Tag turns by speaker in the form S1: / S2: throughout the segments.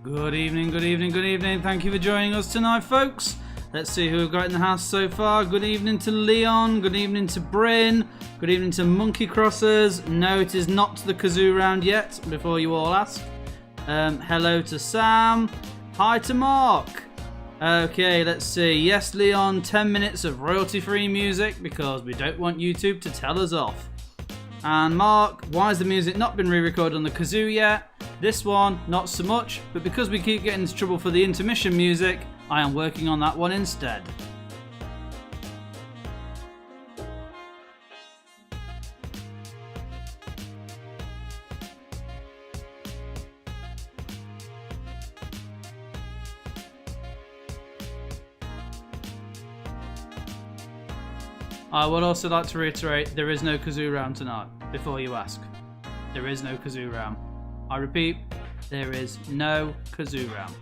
S1: Good evening, good evening, good evening. Thank you for joining us tonight, folks. Let's see who we've got in the house so far. Good evening to Leon. Good evening to Bryn. Good evening to Monkey Crossers. No, it is not the kazoo round yet, before you all ask. Hello to Sam. Hi to Mark. Okay, let's see. Yes, Leon, 10 minutes of royalty-free music because we don't want YouTube to tell us off. And Mark, why has the music not been re-recorded on the kazoo yet? This one, not so much, but because we keep getting into trouble for the intermission music, I am working on that one instead. I would also like to reiterate, there is no kazoo round tonight, before you ask. There is no kazoo round. I repeat, there is no kazoo round.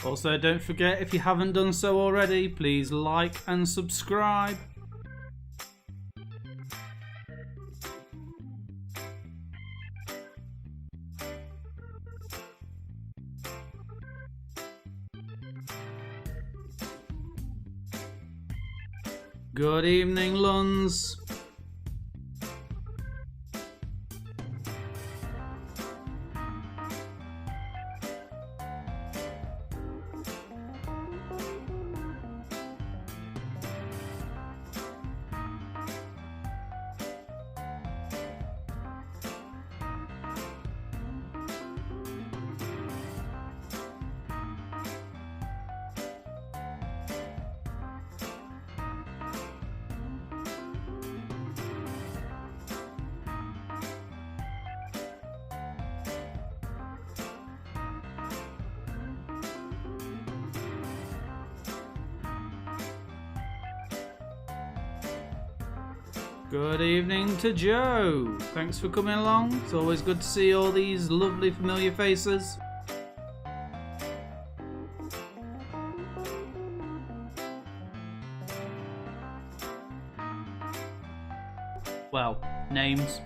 S1: Also, don't forget, if you haven't done so already, please like and subscribe. Good evening, Luns. Good evening to Joe. Thanks for coming along. It's always good to see all these lovely familiar faces. Well, names.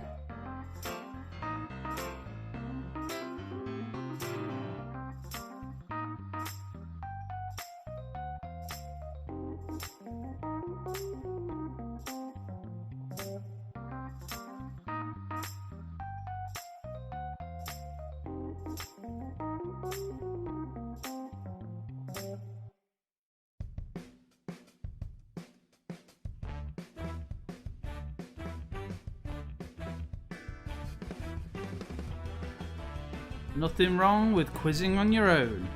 S1: Nothing wrong with quizzing on your own.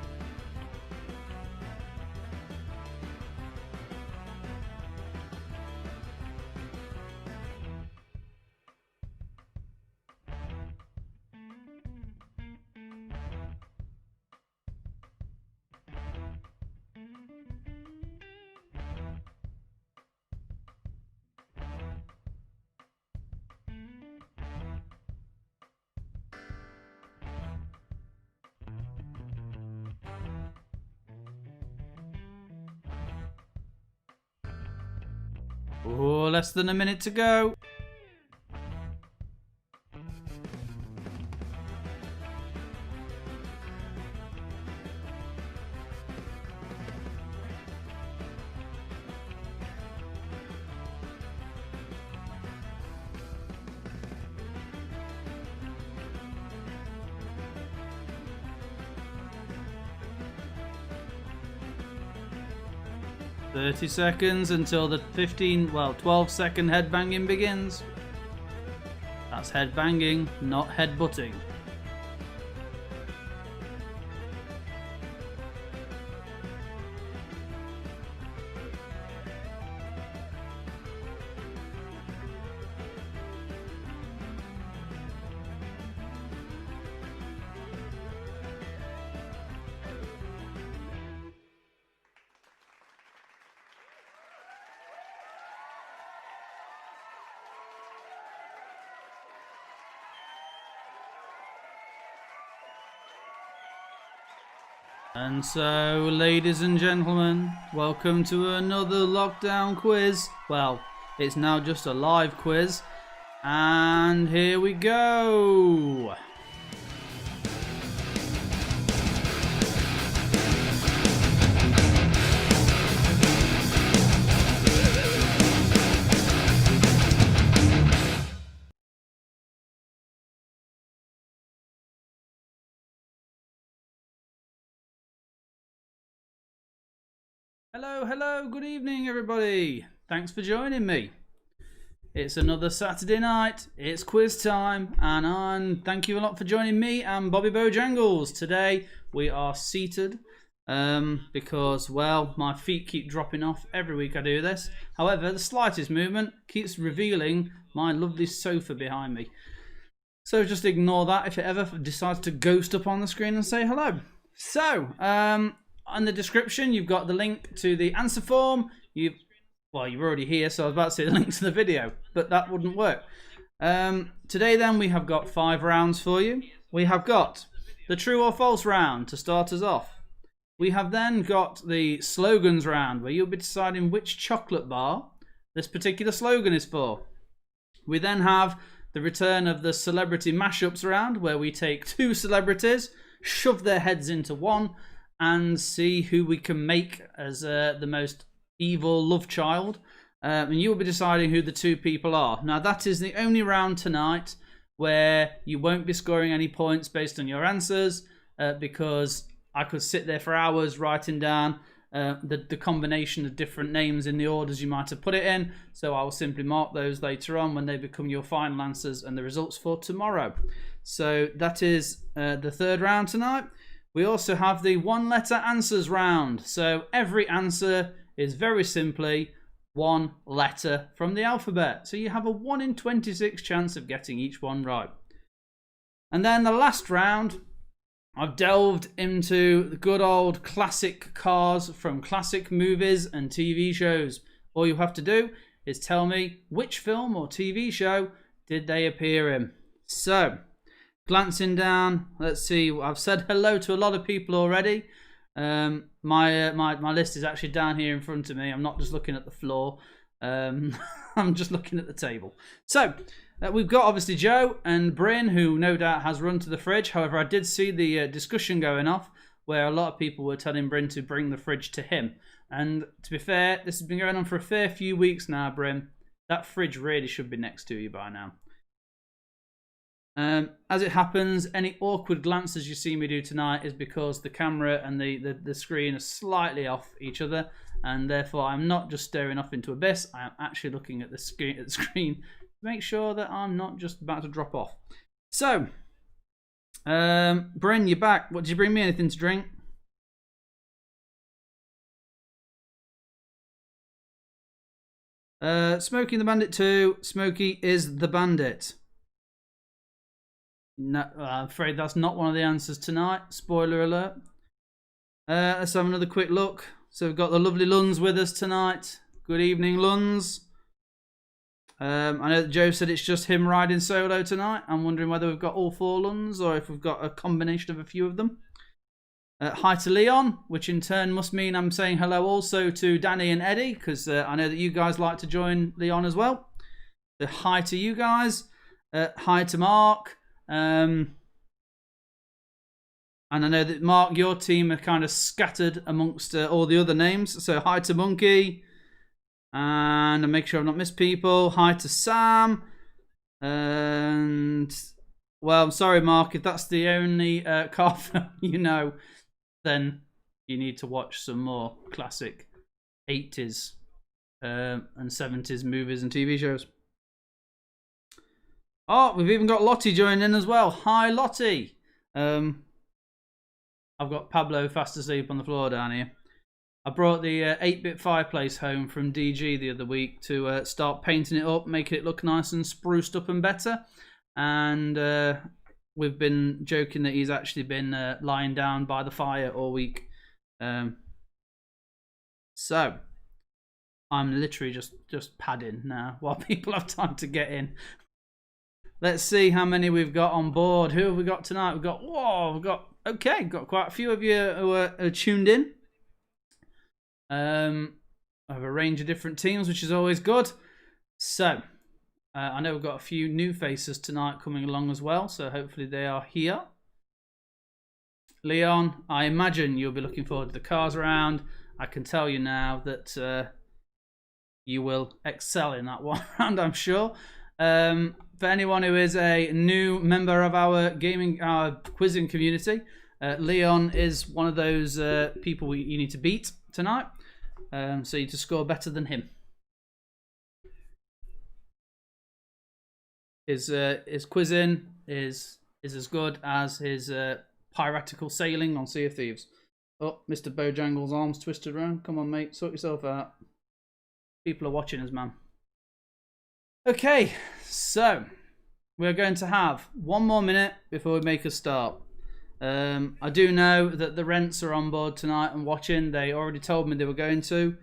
S1: Oh, less than a minute to go. "30 seconds until the 12-second headbanging begins." That's headbanging, not headbutting. And so, ladies and gentlemen, welcome to another lockdown quiz. Well, it's now just a live quiz. And here we go. Hello, good evening everybody. Thanks for joining me. It's another Saturday night, it's quiz time, and thank you a lot for joining me and Bobby Bojangles. Today we are seated because, well, my feet keep dropping off every week I do this. However, the slightest movement keeps revealing my lovely sofa behind me. So just ignore that if it ever decides to ghost up on the screen and say hello. So, in the description, you've got the link to the answer form. You're already here, so I was about to say the link to the video, but that wouldn't work. Today, then, we have got 5 rounds for you. We have got the true or false round to start us off. We have then got the slogans round, where you'll be deciding which chocolate bar this particular slogan is for. We then have the return of the celebrity mashups round, where we take 2 celebrities, shove their heads into one, and see who we can make as the most evil love child. And you will be deciding who the 2 people are. Now, that is the only round tonight where you won't be scoring any points based on your answers, because I could sit there for hours writing down the combination of different names in the orders you might have put it in. So I will simply mark those later on when they become your final answers and the results for tomorrow. So that is the 3rd round tonight. We also have the 1-letter answers round. So every answer is very simply 1 letter from the alphabet. So you have a 1 in 26 chance of getting each one right. And then the last round, I've delved into the good old classic cars from classic movies and TV shows. All you have to do is tell me which film or TV show did they appear in. So, glancing down, let's see. I've said hello to a lot of people already. My list is actually down here in front of me. I'm not just looking at the floor. I'm just looking at the table. So, We've got obviously Joe and Bryn, who no doubt has run to the fridge. However, I did see the discussion going off where a lot of people were telling Bryn to bring the fridge to him. And to be fair, this has been going on for a fair few weeks now, Bryn. That fridge really should be next to you by now. As it happens, any awkward glances you see me do tonight is because the camera and the screen are slightly off each other, and therefore I'm not just staring off into abyss. I am actually looking at the screen to make sure that I'm not just about to drop off. So, Bryn, you're back. What did you bring me? Anything to drink? Smokey and the Bandit 2. Smokey is the Bandit. No, I'm afraid that's not one of the answers tonight. Spoiler alert. Let's have another quick look. So we've got the lovely Luns with us tonight. Good evening, Luns. I know that Joe said it's just him riding solo tonight. I'm wondering whether we've got all 4 Luns or if we've got a combination of a few of them. Hi to Leon, which in turn must mean I'm saying hello also to Danny and Eddie, because I know that you guys like to join Leon as well. So hi to you guys. Hi to Mark. And I know that Mark, your team are kind of scattered amongst all the other names. So hi to Monkey. And I'll make sure I've not missed people. Hi to Sam. And, well, I'm sorry, Mark, if that's the only car film you know, then you need to watch some more classic 80s and 70s movies and TV shows. Oh, we've even got Lottie joining in as well. Hi, Lottie. I've got Pablo fast asleep on the floor down here. I brought the 8-bit fireplace home from DG the other week to start painting it up, making it look nice and spruced up and better. And we've been joking that he's actually been lying down by the fire all week. So I'm literally just padding now while people have time to get in. Let's see how many we've got on board. Who have we got tonight? We've got got quite a few of you who are tuned in. I have a range of different teams, which is always good. So I know we've got a few new faces tonight coming along as well, so hopefully they are here. Leon, I imagine you'll be looking forward to the cars round. I can tell you now that you will excel in that one round, I'm sure. For anyone who is a new member of our quizzing community, Leon is one of those people you need to beat tonight. So you need to score better than him. His quizzing is as good as his piratical sailing on Sea of Thieves. Oh, Mr. Bojangles' arms twisted around. Come on, mate, sort yourself out. People are watching us, man. Okay, so we're going to have 1 more minute before we make a start. I do know that the Rents are on board tonight and watching. They already told me they were going to.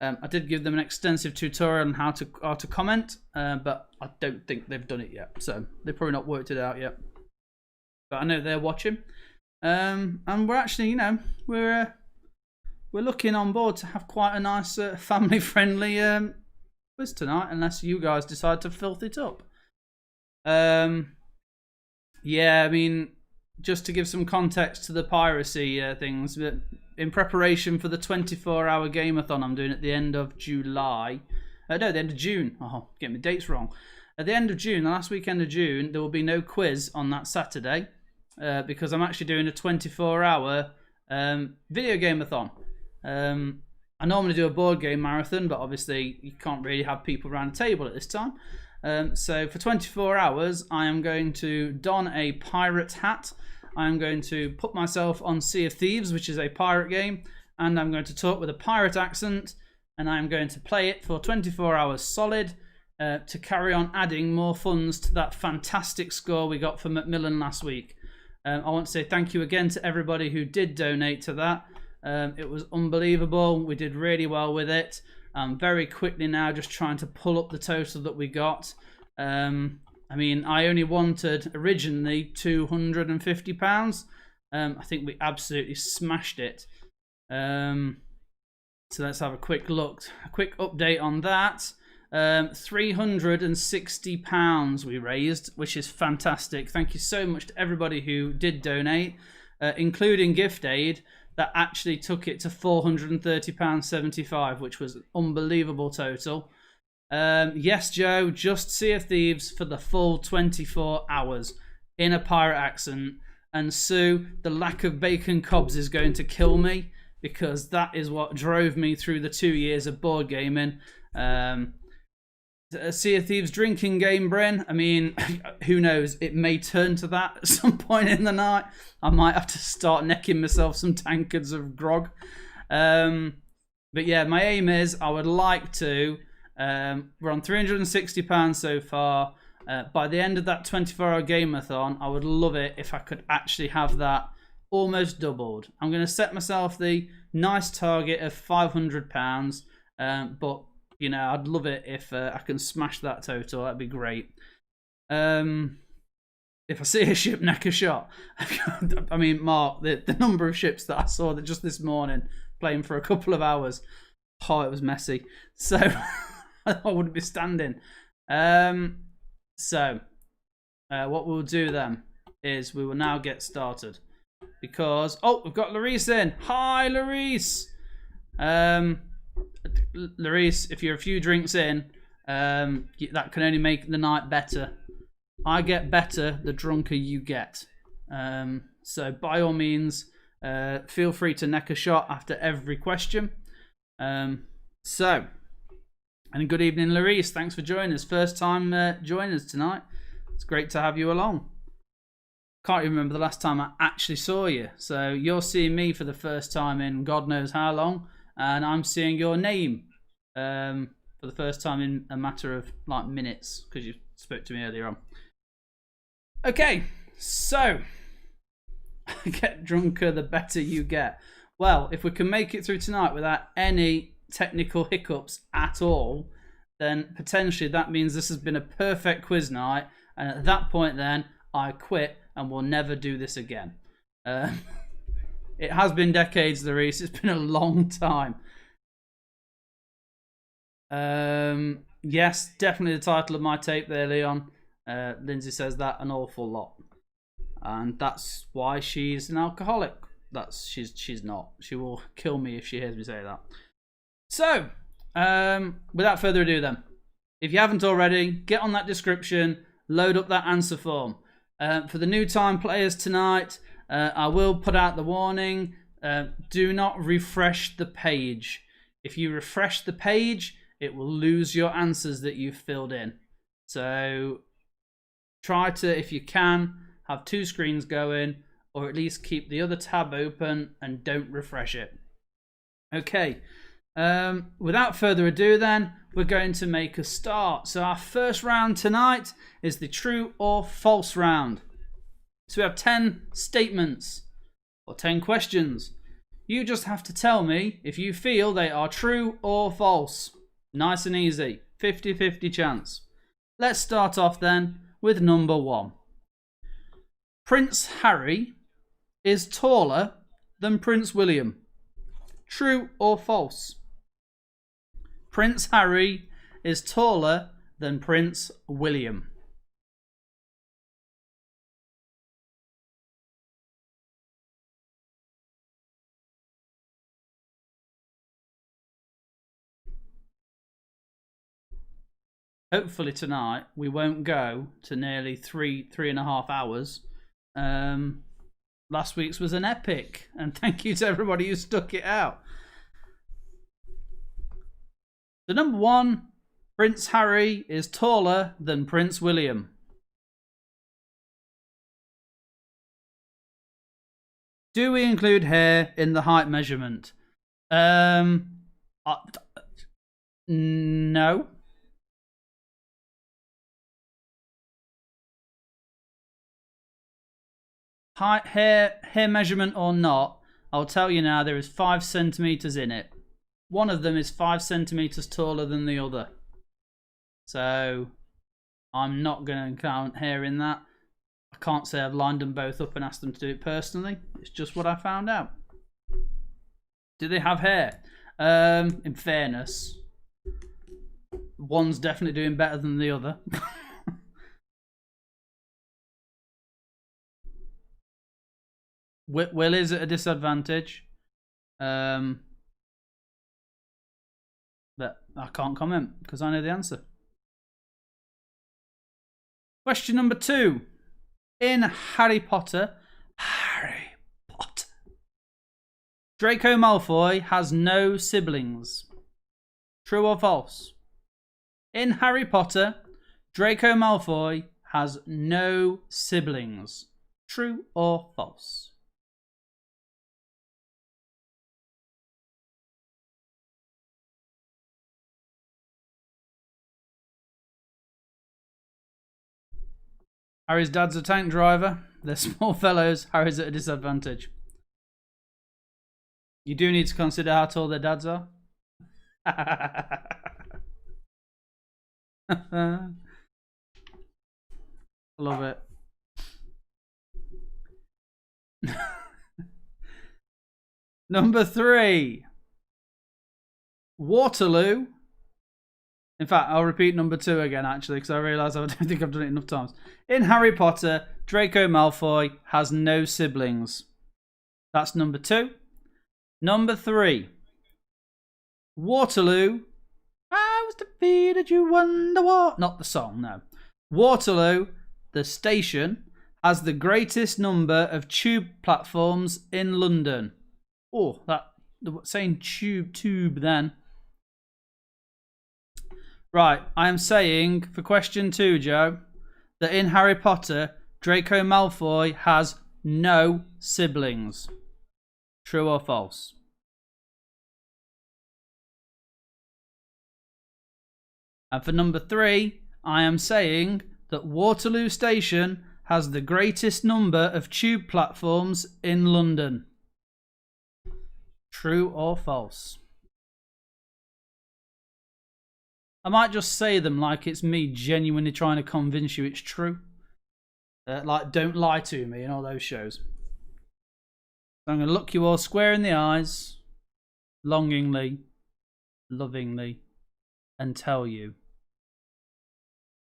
S1: I did give them an extensive tutorial on how to comment, but I don't think they've done it yet. So they've probably not worked it out yet. But I know they're watching. And we're actually, we're looking on board to have quite a nice family-friendly quiz tonight, unless you guys decide to filth it up. Yeah, I mean, just to give some context to the piracy things, in preparation for the 24-hour gameathon I'm doing at the end of July. No, the end of June. Oh, getting my dates wrong. At the end of June, the last weekend of June, there will be no quiz on that Saturday because I'm actually doing a 24-hour video gameathon. I normally do a board game marathon, but obviously you can't really have people around a table at this time. So for 24 hours, I am going to don a pirate hat. I'm going to put myself on Sea of Thieves, which is a pirate game, and I'm going to talk with a pirate accent, and I'm going to play it for 24 hours solid to carry on adding more funds to that fantastic score we got for Macmillan last week. I want to say thank you again to everybody who did donate to that. It was unbelievable. We did really well with it. Very quickly now just trying to pull up the total that we got. I mean, I only wanted originally £250. I think we absolutely smashed it. So let's have a quick look, a quick update on that. £360 we raised, which is fantastic. Thank you so much to everybody who did donate, including Gift Aid, that actually took it to £430.75, which was an unbelievable total. Yes, Joe, just Sea of Thieves for the full 24 hours in a pirate accent. And Sue, the lack of bacon cobs is going to kill me, because that is what drove me through the 2 years of board gaming. A Sea of Thieves drinking game, Bryn. I mean, who knows? It may turn to that at some point in the night. I might have to start necking myself some tankards of grog. But yeah, my aim is I would like to. We're on £360 so far. By the end of that 24-hour game-a-thon, I would love it if I could actually have that almost doubled. I'm going to set myself the nice target of £500, but you know, I'd love it if I can smash that total. That'd be great. If I see a ship, neck a shot. I mean, Mark, the number of ships that I saw that just this morning playing for a couple of hours, oh, it was messy. So I wouldn't be standing. So what we'll do then is we will now get started, because we've got Larice in. Hi, Larice. Larice, if you're a few drinks in, that can only make the night better. I get better the drunker you get. So by all means, feel free to neck a shot after every question. And good evening, Larice. Thanks for joining us. First time joining us tonight. It's great to have you along. Can't even remember the last time I actually saw you. So you're seeing me for the first time in God knows how long. And I'm seeing your name for the first time in a matter of like minutes, because you spoke to me earlier on. Okay, so get drunker the better you get. Well, if we can make it through tonight without any technical hiccups at all, then potentially that means this has been a perfect quiz night. And at that point then, I quit and will never do this again. It has been decades, Larice. It's been a long time. Yes, definitely the title of my tape there, Leon. Lindsay says that an awful lot. And that's why she's an alcoholic. She's not. She will kill me if she hears me say that. So, without further ado then, if you haven't already, get on that description, load up that answer form. For the new time players tonight, I will put out the warning, do not refresh the page. If you refresh the page, it will lose your answers that you've filled in. So try to, if you can, have two screens going, or at least keep the other tab open and don't refresh it. Okay, without further ado then, we're going to make a start. So our first round tonight is the true or false round. So we have 10 statements or 10 questions. You just have to tell me if you feel they are true or false. Nice and easy. 50-50 chance. Let's start off then with number 1. Prince Harry is taller than Prince William. True or false? Prince Harry is taller than Prince William. Hopefully tonight we won't go to nearly three and a half hours. Last week's was an epic, and thank you to everybody who stuck it out. The number 1, Prince Harry is taller than Prince William. Do we include hair in the height measurement? No. Height, hair measurement or not, I'll tell you now, there is 5 centimeters in it. One of them is 5 centimeters taller than the other. So I'm not going to count hair in that. I can't say I've lined them both up and asked them to do it personally. It's just what I found out. Do they have hair? In fairness, one's definitely doing better than the other. Will is at a disadvantage. But I can't comment because I know the answer. Question number 2. In Harry Potter, Draco Malfoy has no siblings. True or false? In Harry Potter, Draco Malfoy has no siblings. True or false? Harry's dad's a tank driver. They're small fellows. Harry's at a disadvantage. You do need to consider how tall their dads are. I love it. Number 3. Waterloo. In fact, I'll repeat number 2 again, actually, because I realise I don't think I've done it enough times. In Harry Potter, Draco Malfoy has no siblings. That's number 2. Number 3. Waterloo. I was defeated, you wonder what? Not the song, no. Waterloo, the station, has the greatest number of tube platforms in London. Oh, that saying tube then. Right, I am saying for question 2, Joe, that in Harry Potter, Draco Malfoy has no siblings. True or false? And for number 3, I am saying that Waterloo Station has the greatest number of tube platforms in London. True or false? I might just say them like it's me genuinely trying to convince you it's true. Like Don't Lie to Me and all those shows. So I'm going to look you all square in the eyes, longingly, lovingly, and tell you.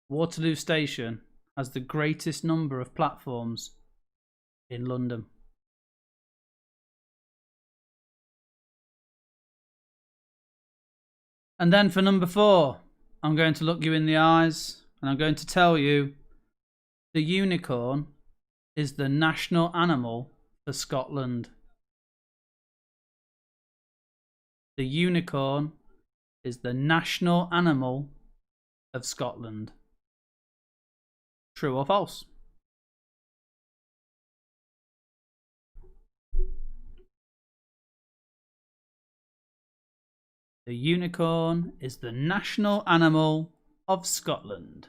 S1: Waterloo Station has the greatest number of platforms in London. And then for number 4, I'm going to look you in the eyes and I'm going to tell you the unicorn is the national animal for Scotland. The unicorn is the national animal of Scotland. True or false? The unicorn is the national animal of Scotland.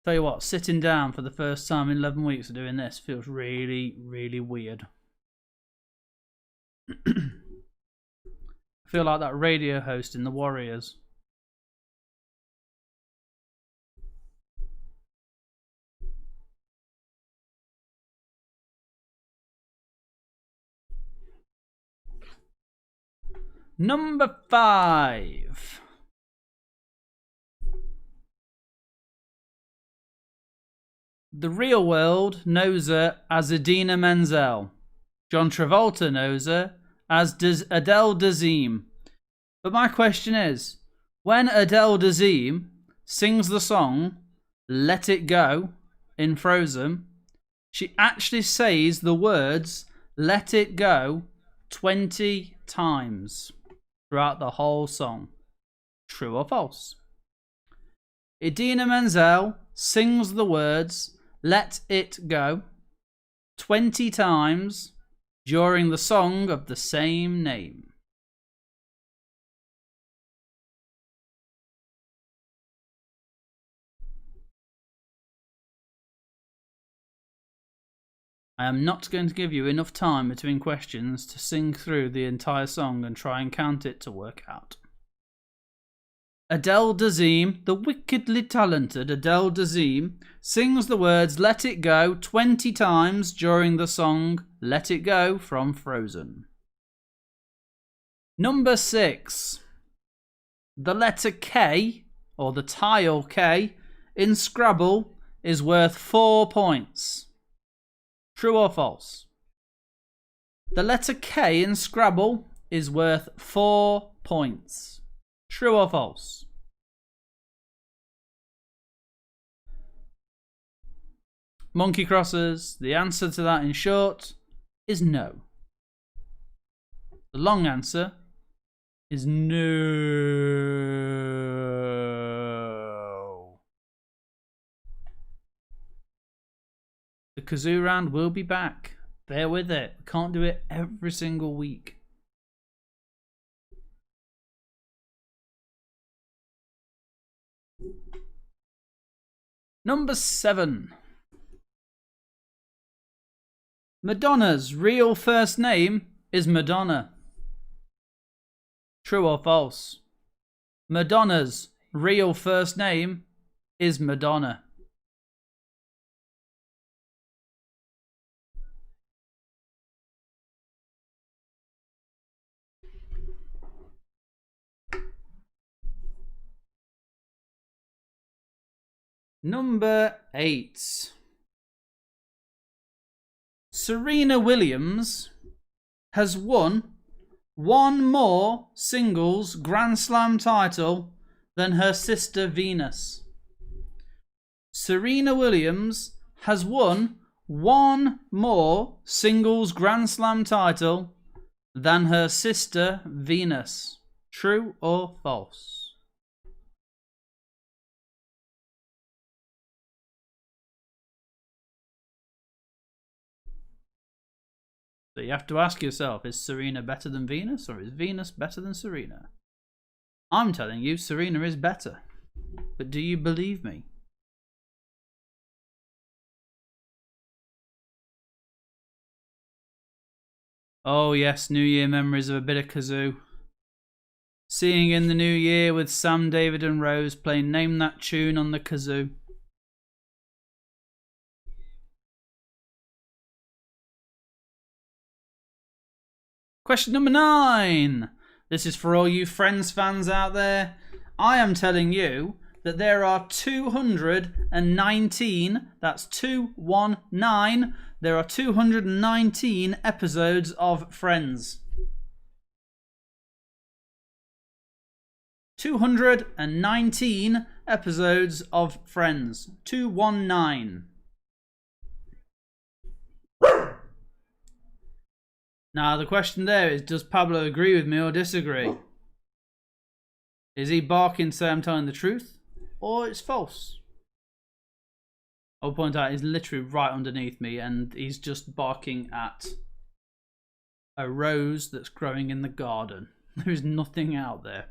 S1: Tell you what, sitting down for the first time in 11 weeks of doing this feels really, really weird. I feel like that radio host in The Warriors. Number 5. The real world knows her as Idina Menzel. John Travolta knows her as Adele Dazeem. But my question is, when Adele Dazeem sings the song Let It Go in Frozen, she actually says the words Let It Go 20 times throughout the whole song. True or false? Idina Menzel sings the words Let It Go 20 times during the song of the same name. I am not going to give you enough time between questions to sing through the entire song and try and count it to work out. Adele Dazeem, the wickedly talented Adele Dazeem, sings the words Let It Go 20 times during the song Let It Go from Frozen. Number 6. The letter K, or the tile K, in Scrabble is worth 4 points. True or false? The letter K in Scrabble is worth 4 points. True or false? Monkey Crossers, the answer to that in short is no. The long answer is no. The kazoo round will be back. Bear with it. We can't do it every single week. Number 7. Madonna's real first name is Madonna. True or false? Madonna's real first name is Madonna. Number 8. Serena Williams has won one more singles Grand Slam title than her sister Venus. Serena Williams has won one more singles Grand Slam title than her sister Venus. True or false? So you have to ask yourself, is Serena better than Venus, or is Venus better than Serena? I'm telling you, Serena is better. But do you believe me? Oh yes, New Year memories of a bit of kazoo. Seeing in the new year with Sam, David and Rose playing Name That Tune on the kazoo. Question number 9. This is for all you Friends fans out there. I am telling you that there are 219, that's 219, there are 219 episodes of Friends. 219 episodes of Friends. 219. Now, the question there is, does Pablo agree with me or disagree? Is he barking to say I'm telling the truth? Or it's false? I'll point out he's literally right underneath me and he's just barking at a rose that's growing in the garden. There is nothing out there.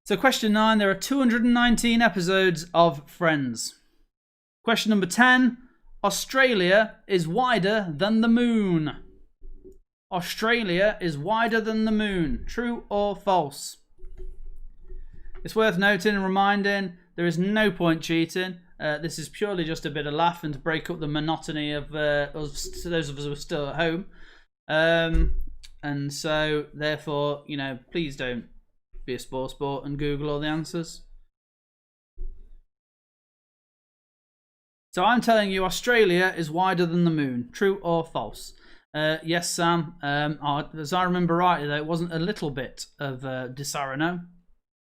S1: So question 9, there are 219 episodes of Friends. Question number 10. Australia is wider than the moon. Australia is wider than the moon. True or false? It's worth noting and reminding, there is no point cheating. This is purely just a bit of laugh and to break up the monotony of us, those of us who are still at home. And so, therefore, you know, please don't be a sport and Google all the answers. So I'm telling you, Australia is wider than the moon. True or false? Yes, Sam. As I remember rightly, though, it wasn't a little bit of Disarano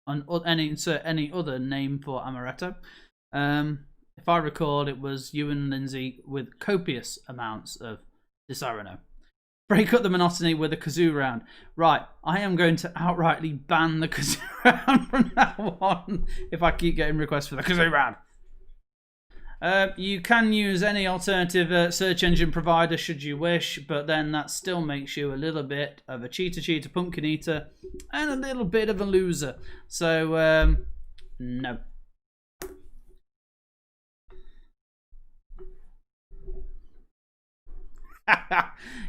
S1: on insert any other name for amaretto. If I recall, it was you and Lindsay with copious amounts of Disarano. Break up the monotony with a kazoo round. Right, I am going to outrightly ban the kazoo round from now on if I keep getting requests for the kazoo round. You can use any alternative search engine provider should you wish, but then that still makes you a little bit of a cheater, pumpkin eater, and a little bit of a loser. So, no.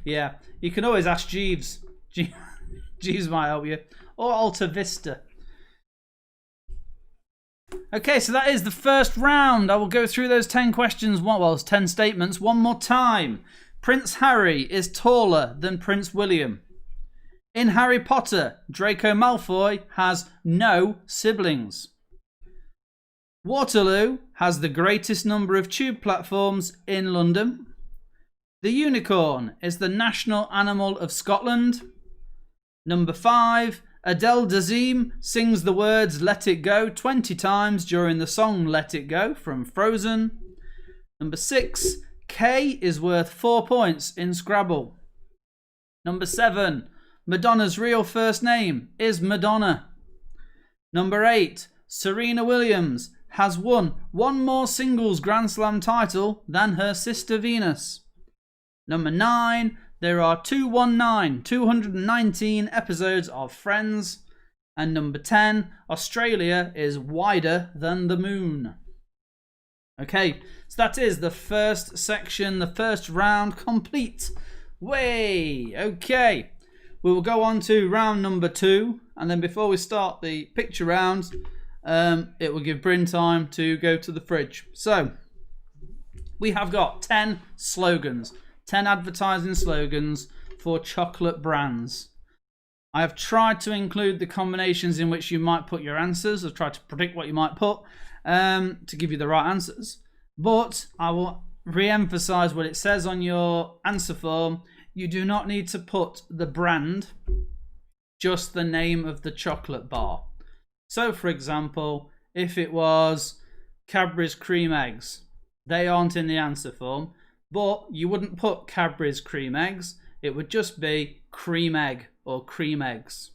S1: Yeah, you can always ask Jeeves. Jeeves might help you. Or Alta Vista. Okay, so that is the first round. I will go through those 10 questions, well, 10 statements one more time. Prince Harry is taller than Prince William. In Harry Potter, Draco Malfoy has no siblings. Waterloo has the greatest number of tube platforms in London. The unicorn is the national animal of Scotland. Number 5, Adele Dazeem sings the words Let It Go 20 times during the song Let It Go from Frozen. Number 6, K is worth 4 points in Scrabble. Number 7, Madonna's real first name is Madonna. Number 8, Serena Williams has won one more singles Grand Slam title than her sister Venus. Number 9, there are 219 episodes of Friends. And number 10, Australia is wider than the moon. Okay, so that is the first section, the first round complete. Way! Okay, we will go on to round number 2. And then before we start the picture rounds, it will give Bryn time to go to the fridge. So, we have got 10 slogans. 10 advertising slogans for chocolate brands. I have tried to include the combinations in which you might put your answers. I've tried to predict what you might put to give you the right answers. But I will re-emphasize what it says on your answer form. You do not need to put the brand, just the name of the chocolate bar. So, for example, if it was Cadbury's Cream Eggs, they aren't in the answer form. But you wouldn't put Cadbury's Cream Eggs. It would just be Cream Egg or Cream Eggs.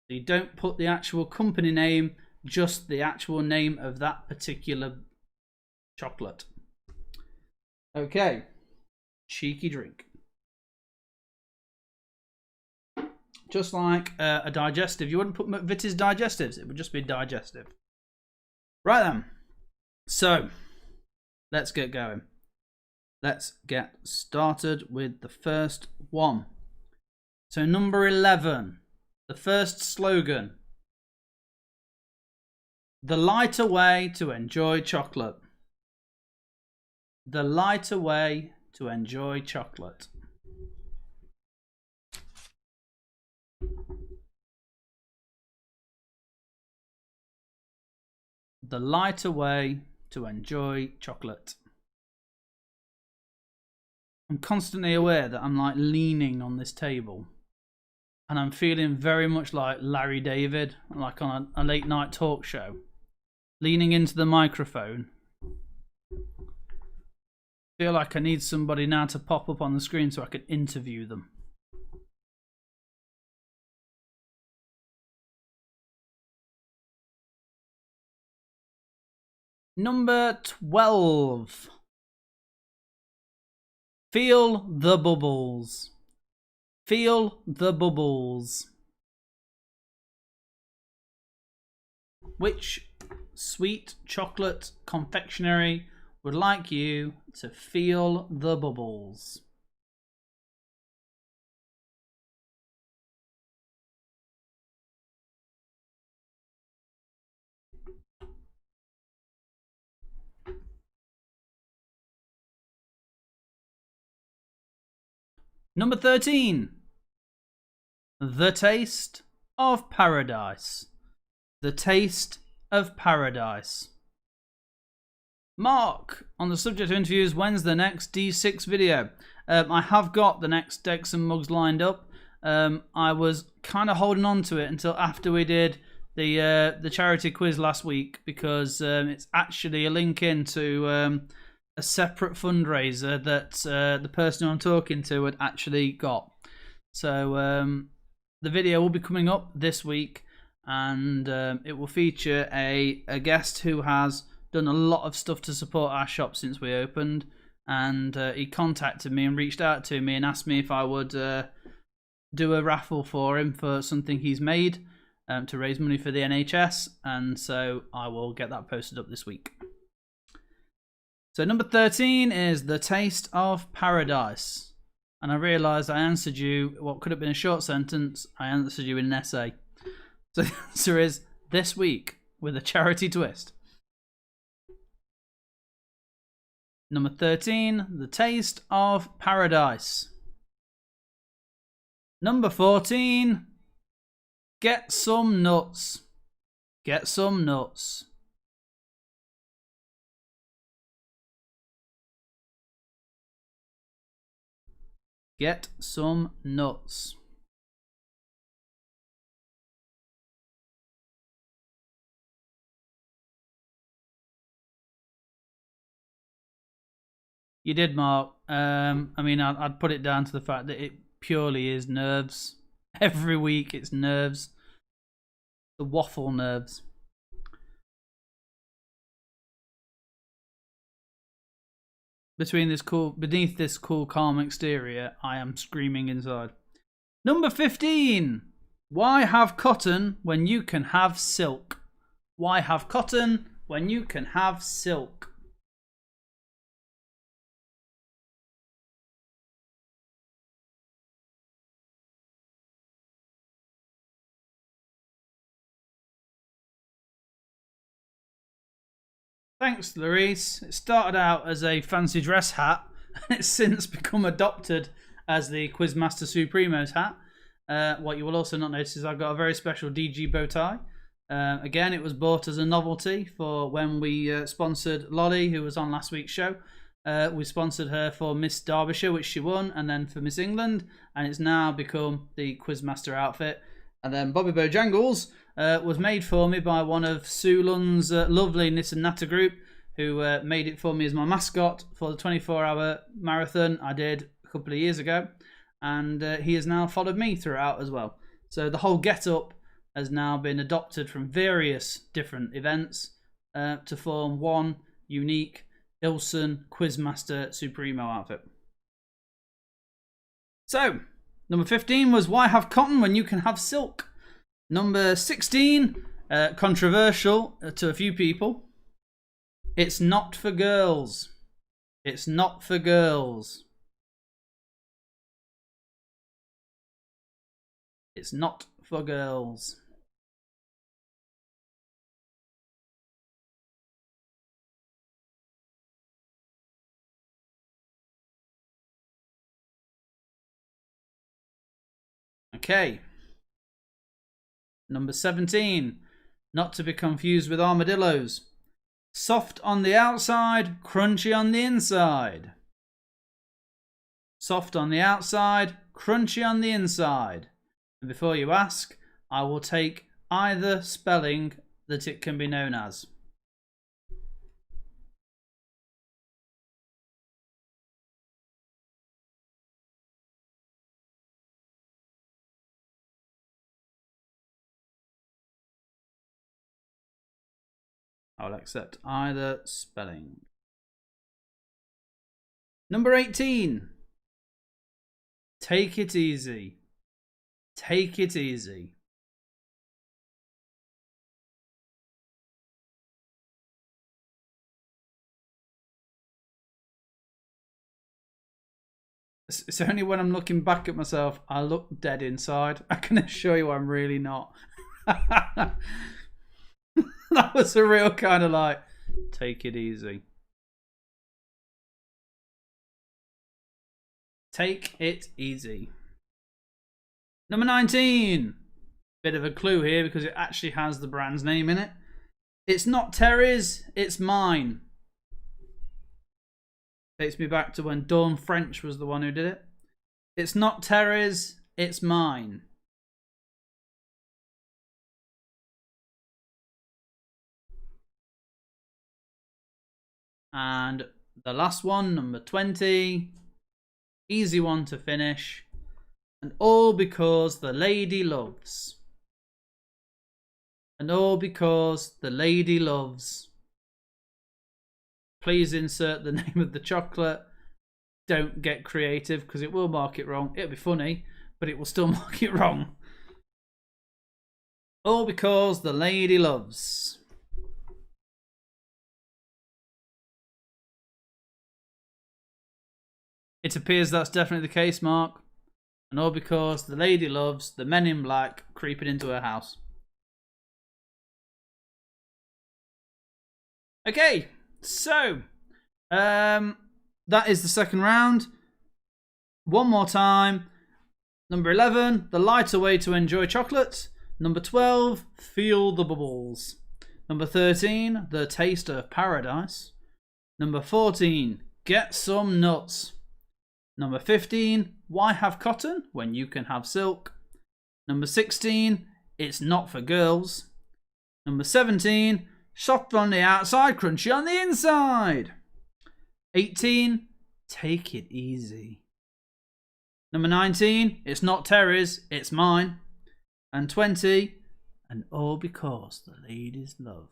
S1: So you don't put the actual company name, just the actual name of that particular chocolate. Okay. Cheeky drink. Just like a digestive. You wouldn't put McVitie's digestives. It would just be digestive. Right then. So, let's get going. Let's get started with the first one. So number 11, the first slogan. The lighter way to enjoy chocolate. The lighter way to enjoy chocolate. The lighter way to enjoy chocolate. I'm constantly aware that I'm like leaning on this table and I'm feeling very much like Larry David, like on a late night talk show, leaning into the microphone. I feel like I need somebody now to pop up on the screen so I can interview them. Number 12. Feel the bubbles. Feel the bubbles. Which sweet chocolate confectionery would like you to feel the bubbles? Number 13. The Taste of Paradise. The Taste of Paradise. Mark, on the subject of interviews, when's the next D6 video? I have got the next decks and mugs lined up. I was kind of holding on to it until after we did the charity quiz last week, because it's actually a link into a separate fundraiser that the person who I'm talking to had actually got. So the video will be coming up this week, and it will feature a guest who has done a lot of stuff to support our shop since we opened, and he contacted me and reached out to me and asked me if I would do a raffle for him for something he's made to raise money for the NHS, and so I will get that posted up this week. So number 13 is The Taste of Paradise. And I realised I answered you what could have been a short sentence. I answered you in an essay. So the answer is this week with a charity twist. Number 13, The Taste of Paradise. Number 14. Get some nuts. Get some nuts. Get some nuts. You did, Mark. I mean, I'd put it down to the fact that it purely is nerves. Every week it's nerves. The waffle nerves. Beneath this cool, calm exterior, I am screaming inside. Number 15. Why have cotton when you can have silk? Why have cotton when you can have silk? Thanks, Larice. It started out as a fancy dress hat, and it's since become adopted as the Quizmaster Supremo's hat. What you will also not notice is I've got a very special DG bow tie. Again, it was bought as a novelty for when we sponsored Lolly, who was on last week's show. We sponsored her for Miss Derbyshire, which she won, and then for Miss England, and it's now become the Quizmaster outfit. And then Bobby Bojangles was made for me by one of Sue Lunn's lovely Knit and Natter group, who made it for me as my mascot for the 24-hour marathon I did a couple of years ago. And he has now followed me throughout as well. So the whole get-up has now been adopted from various different events to form one unique Ilson Quizmaster Supremo outfit. So, number 15 was why have cotton when you can have silk? Number 16, controversial to a few people. It's not for girls. It's not for girls. It's not for girls. Okay. Number 17. Not to be confused with armadillos. Soft on the outside, crunchy on the inside. Soft on the outside, crunchy on the inside. And before you ask, I will take either spelling that it can be known as. I will accept either spelling. Number 18. Take it easy. Take it easy. It's only when I'm looking back at myself, I look dead inside. I can assure you I'm really not. That was a real kind of like, take it easy. Take it easy. Number 19. Bit of a clue here because it actually has the brand's name in it. It's not Terry's, it's mine. Takes me back to when Dawn French was the one who did it. It's not Terry's, it's mine. And the last one, number 20. Easy one to finish. And all because the lady loves. And all because the lady loves. Please insert the name of the chocolate. Don't get creative because it will mark it wrong. It'll be funny, but it will still mark it wrong. All because the lady loves. It appears that's definitely the case, Mark. And all because the lady loves the men in black creeping into her house. Okay, so that is the second round. One more time. Number 11, the lighter way to enjoy chocolate. Number 12, feel the bubbles. Number 13, the taste of paradise. Number 14, get some nuts. Number 15, why have cotton when you can have silk? Number 16, it's not for girls. Number 17, soft on the outside, crunchy on the inside. 18, take it easy. Number 19, it's not Terry's, it's mine. And 20, and all because the ladies love,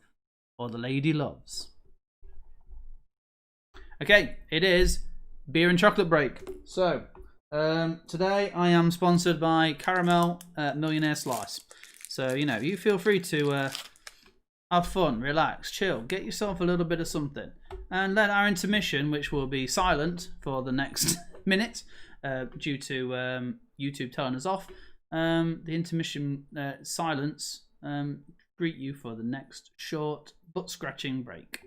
S1: or the lady loves. Okay, it is beer and chocolate break. So, today I am sponsored by Caramel Millionaire Slice. So, you know, you feel free to have fun, relax, chill, get yourself a little bit of something. And let our intermission, which will be silent for the next minute, due to YouTube telling us off, the intermission silence greet you for the next short butt scratching break.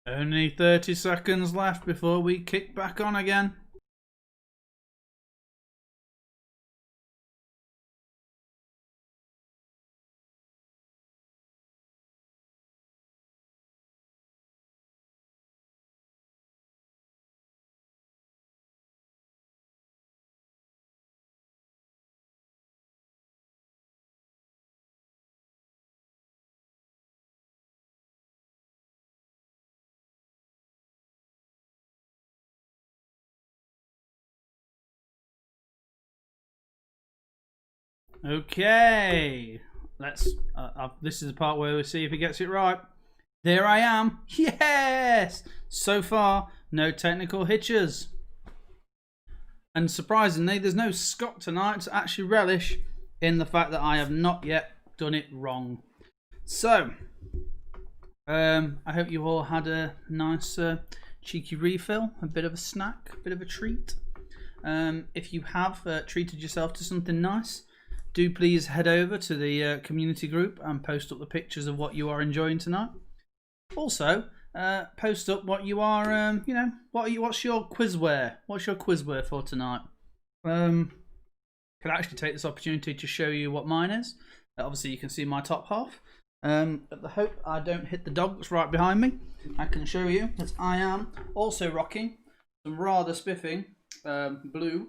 S1: Only 30 seconds left before we kick back on again. Okay, let's. This is the part where we see if he gets it right. There I am. Yes. So far, no technical hitches. And surprisingly, there's no Scott tonight to actually relish in the fact that I have not yet done it wrong. So, I hope you all had a nice cheeky refill, a bit of a snack, a bit of a treat. If you have treated yourself to something nice, do please head over to the community group and post up the pictures of what you are enjoying tonight. Also, post up what you are, what's your quizware? What's your quizware for tonight? Could actually take this opportunity to show you what mine is. Obviously, you can see my top half. At the hope I don't hit the dog that's right behind me, I can show you that I am also rocking some rather spiffing blue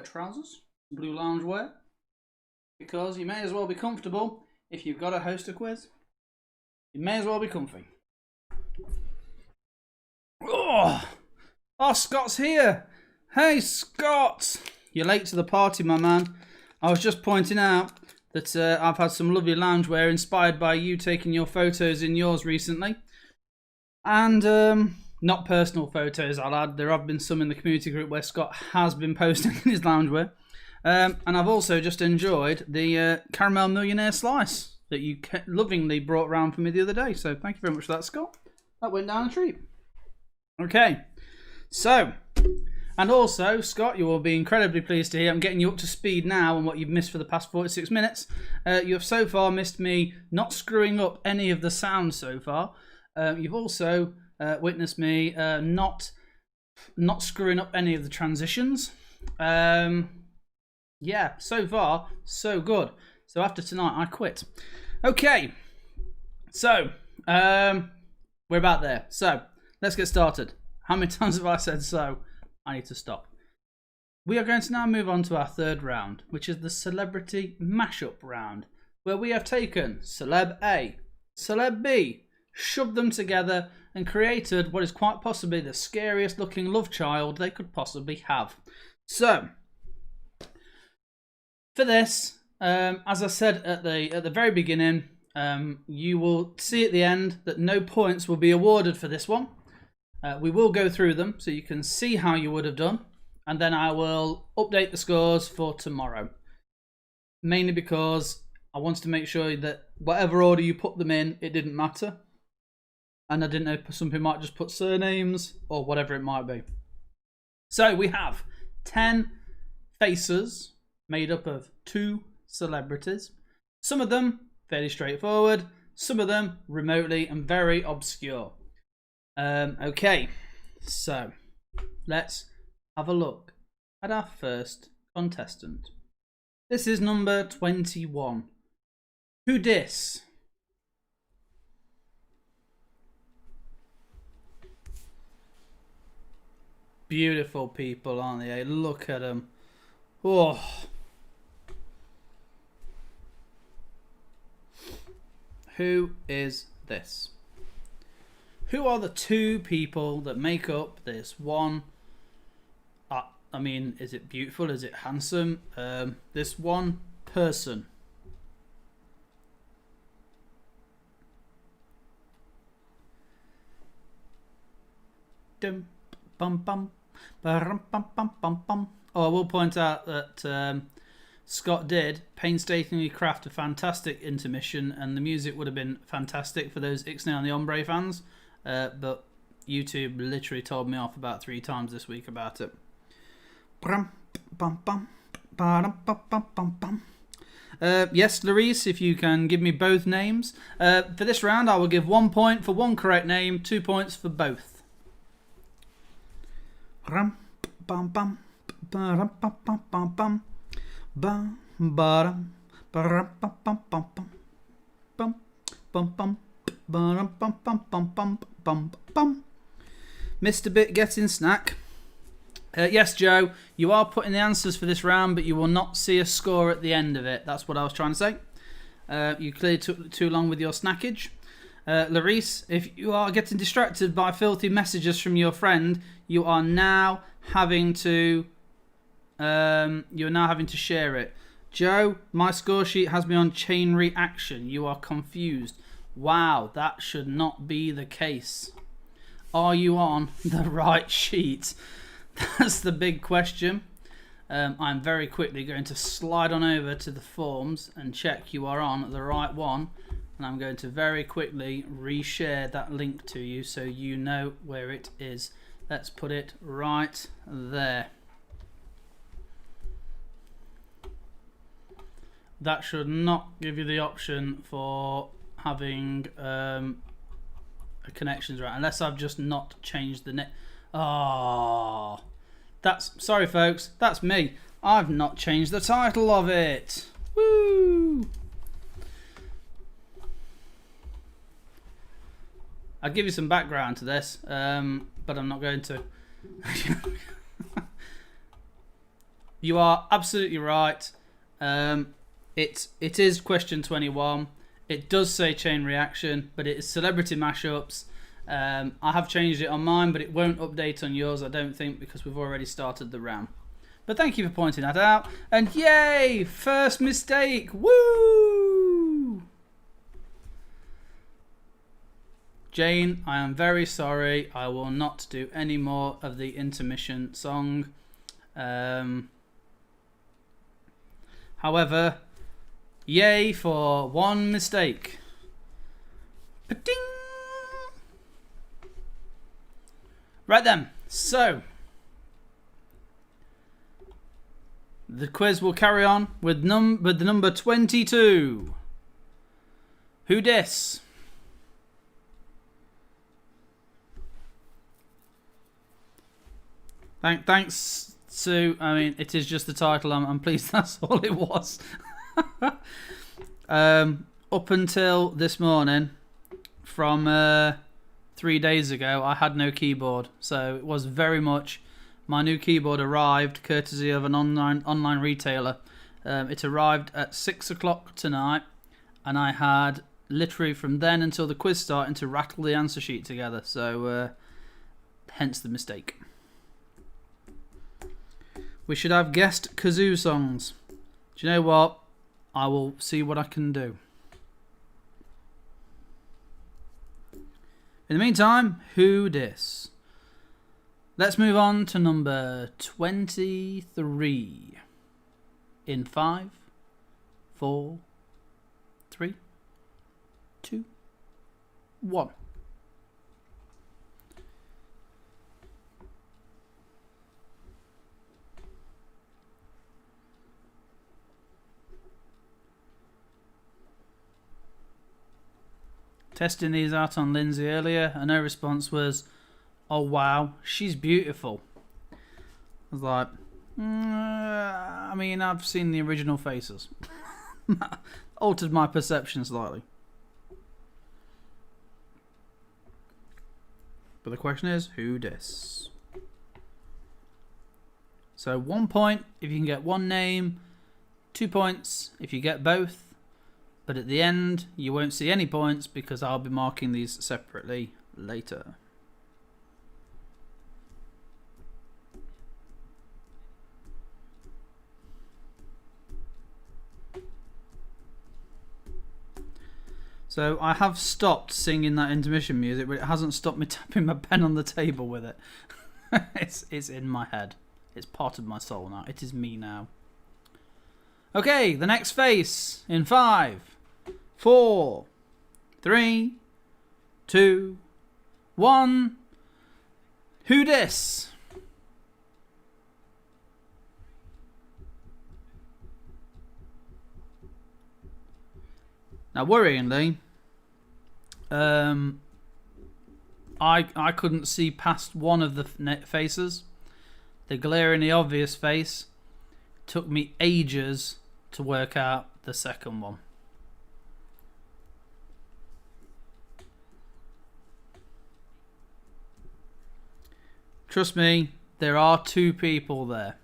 S1: trousers, blue loungewear. Because you may as well be comfortable if you've got to host a quiz. You may as well be comfy. Oh, Scott's here. Hey, Scott. You're late to the party, my man. I was just pointing out that I've had some lovely loungewear inspired by you taking your photos in yours recently. And not personal photos, I'll add. There have been some in the community group where Scott has been posting his loungewear. And I've also just enjoyed the Caramel Millionaire Slice that you lovingly brought around for me the other day. So thank you very much for that, Scott. That went down a treat. Okay, so, and also, Scott, you will be incredibly pleased to hear I'm getting you up to speed now on what you've missed for the past 46 minutes. You have so far missed me not screwing up any of the sounds so far. You've also witnessed me not screwing up any of the transitions. Yeah, so far, so good. So after tonight, I quit. Okay, so we're about there. So let's get started. How many times have I said so? I need to stop. We are going to now move on to our third round, which is the celebrity mashup round, where we have taken Celeb A, Celeb B shoved them together and created what is quite possibly the scariest looking love child they could possibly have. So, for this, as I said at the very beginning, you will see at the end that no points will be awarded for this one. We will go through them so you can see how you would have done, and then I will update the scores for tomorrow. Mainly because I wanted to make sure that whatever order you put them in, it didn't matter. And I didn't know if some people might just put surnames or whatever it might be. So we have 10 faces made up of 2 celebrities. Some of them fairly straightforward, some of them remotely and very obscure. Okay, so let's have a look at our first contestant. This is number 21. Who dis? Beautiful people, aren't they? Look at them. Oh. Who is this? Who are the 2 people that make up this one? I mean, is it beautiful? Is it handsome? This one person. Dum bum bum. Bum, bum, bum, bum, bum. Oh, I will point out that Scott did painstakingly craft a fantastic intermission, and the music would have been fantastic for those Ixnay on the Ombre fans, but YouTube literally told me off about 3 times this week about it. Yes, Larice, if you can give me both names. For this round, I will give 1 point for 1 correct name, 2 points for both. Who Mr. Bit getting snack. Yes, Joe, you are putting the answers for this round, but you will not see a score at the end of it. That's what I was trying to say. You clearly took too long with your snackage. Larice, if you are getting distracted by filthy messages from your friend, you are now having to share it. Joe, my score sheet has me on chain reaction. You are confused. Wow, that should not be the case. Are you on the right sheet? That's the big question. I'm very quickly going to slide on over to the forms and check you are on the right one. And I'm going to very quickly reshare that link to you so you know where it is. Let's put it right there. That should not give you the option for having connections right, unless I've just not changed the net. Oh, that's sorry, folks. That's me. I've not changed the title of it. Woo! I'll give you some background to this, but I'm not going to. You are absolutely right. It is question 21. It does say chain reaction, but it is celebrity mashups. I have changed it on mine, but it won't update on yours, I don't think, because we've already started the round. But thank you for pointing that out. And yay! First mistake! Woo! Jane, I am very sorry. I will not do any more of the intermission song. However, yay for 1 mistake. Pa-ding! Right then, so the quiz will carry on with the number 22. Who dis? Thanks, Sue. I mean, it is just the title. I'm pleased that's all it was. Up until this morning, from 3 days ago, I had no keyboard. So it was very much my new keyboard arrived courtesy of an online retailer. It arrived at 6 o'clock tonight, and I had literally from then until the quiz started to rattle the answer sheet together. So, hence the mistake. We should have guest kazoo songs. Do you know what? I will see what I can do. In the meantime, who dis? Let's move on to number 23. In 5, 4, 3, 2, 1. Testing these out on Lindsay earlier, and her response was, "Oh wow, she's beautiful." I was like, I mean, I've seen the original faces. Altered my perception slightly. But the question is, who dis? So 1 point if you can get one name, 2 points if you get both. But at the end, you won't see any points because I'll be marking these separately later. So I have stopped singing that intermission music, but it hasn't stopped me tapping my pen on the table with it. It's in my head. It's part of my soul now. It is me now. Okay, the next face in 5, 4, 3, 2, 1. Who dis? Now, worryingly, I couldn't see past one of the faces. The glaringly obvious face took me ages to work out the second one. Trust me, there are 2 people there.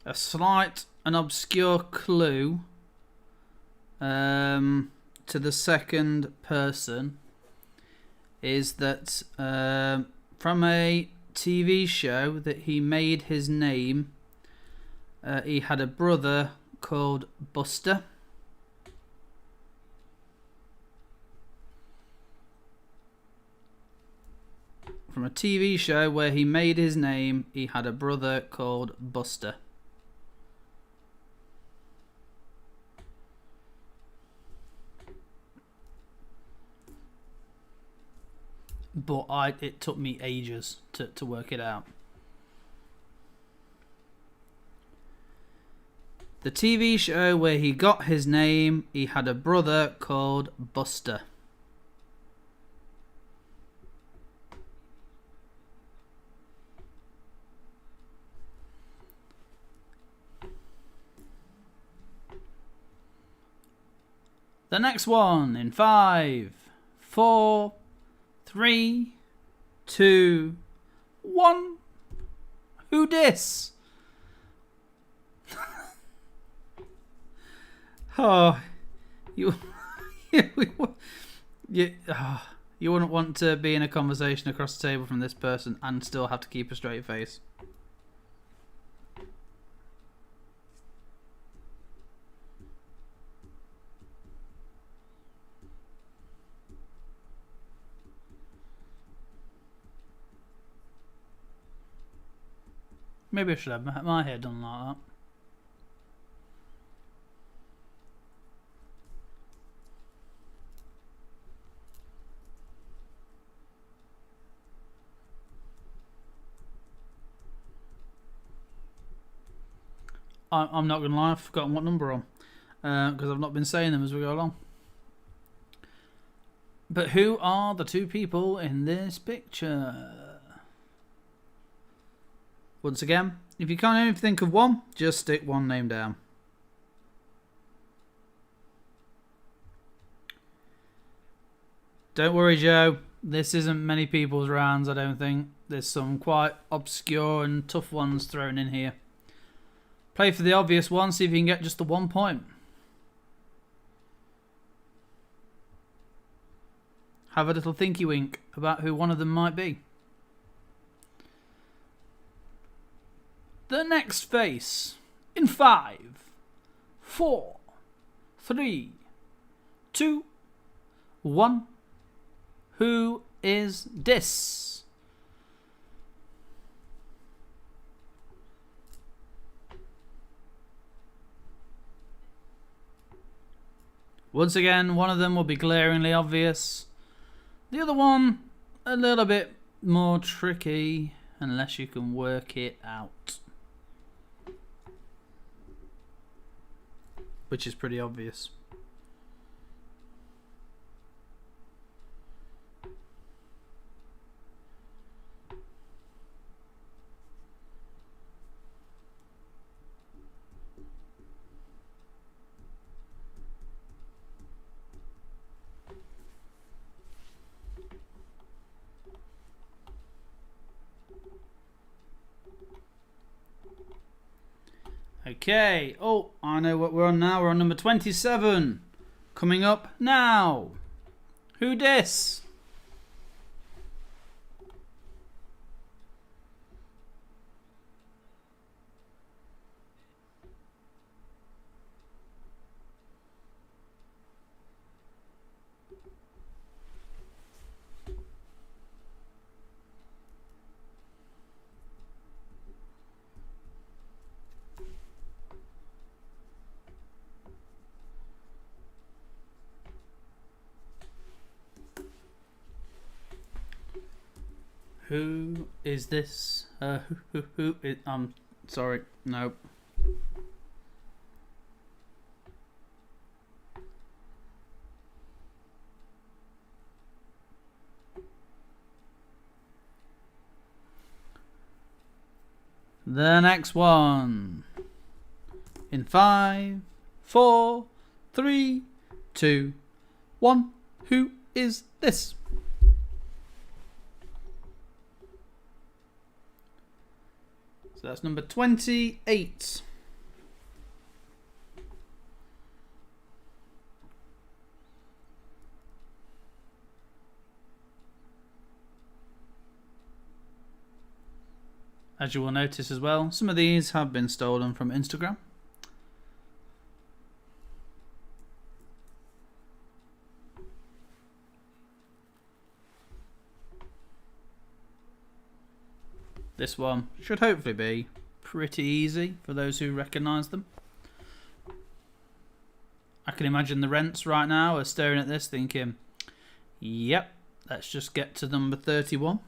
S1: A slight and obscure clue to the second person is that from a TV show that he made his name, he had a brother called Buster. From a TV show where he made his name, he had a brother called Buster. But it took me ages to work it out. The TV show where he got his name, he had a brother called Buster. The next one in 5, 4, 3, 2, 1. Who dis? Oh, you wouldn't want to be in a conversation across the table from this person and still have to keep a straight face. Maybe I should have my hair done like that. I'm not going to lie, I've forgotten what number I'm on. Because I've not been saying them as we go along. But who are the 2 people in this picture? Once again, if you can't even think of one, just stick one name down. Don't worry, Joe. This isn't many people's rounds, I don't think. There's some quite obscure and tough ones thrown in here. Play for the obvious one, see if you can get just the 1 point. Have a little thinky wink about who one of them might be. The next face in 5, 4, 3, 2, 1. Who is this? Once again, one of them will be glaringly obvious. The other one, a little bit more tricky, unless you can work it out. Which is pretty obvious. Okay, oh, I know what we're on now. We're on number 27. Coming up now. Who dis? Who is this? Who is, sorry, no. The next one. In 5, 4, 3, 2, 1. Who is this? So that's number 28. As you will notice as well, some of these have been stolen from Instagram. This one should hopefully be pretty easy for those who recognise them. I can imagine the rents right now are staring at this thinking, yep, let's just get to number 31.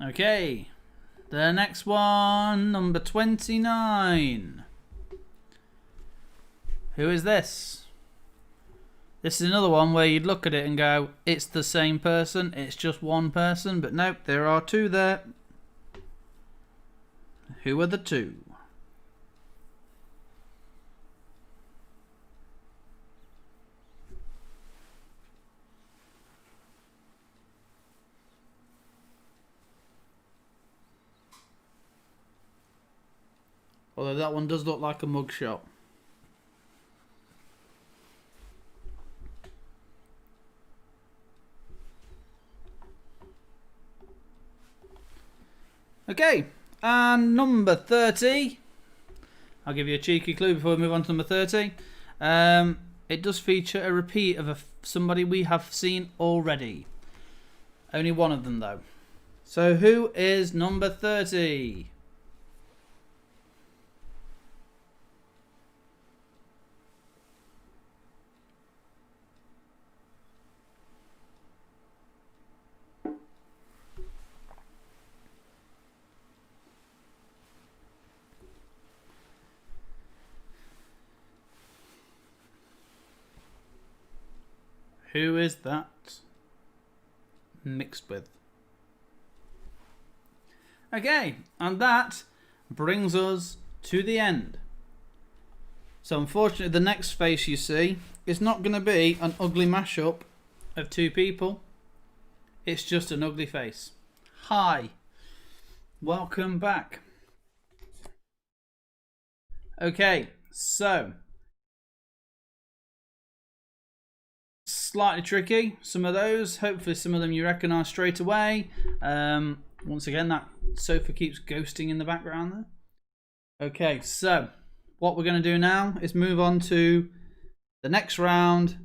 S1: Okay. The next one, number 29. Who is this? This is another one where you'd look at it and go, it's the same person, it's just one person, but nope, there are two there. Who are the two? Although that one does look like a mugshot. Okay, and number 30. I'll give you a cheeky clue before we move on to number 30. It does feature a repeat of somebody we have seen already. Only one of them though. So who is number 30? Who is that mixed with? Okay, and that brings us to the end. So unfortunately, the next face you see is not going to be an ugly mashup of two people. It's just an ugly face. Hi. Welcome back. Okay, so slightly tricky, some of those. Hopefully some of them you recognise straight away. Once again, that sofa keeps ghosting in the background there. Okay, so what we're going to do now is move on to the next round,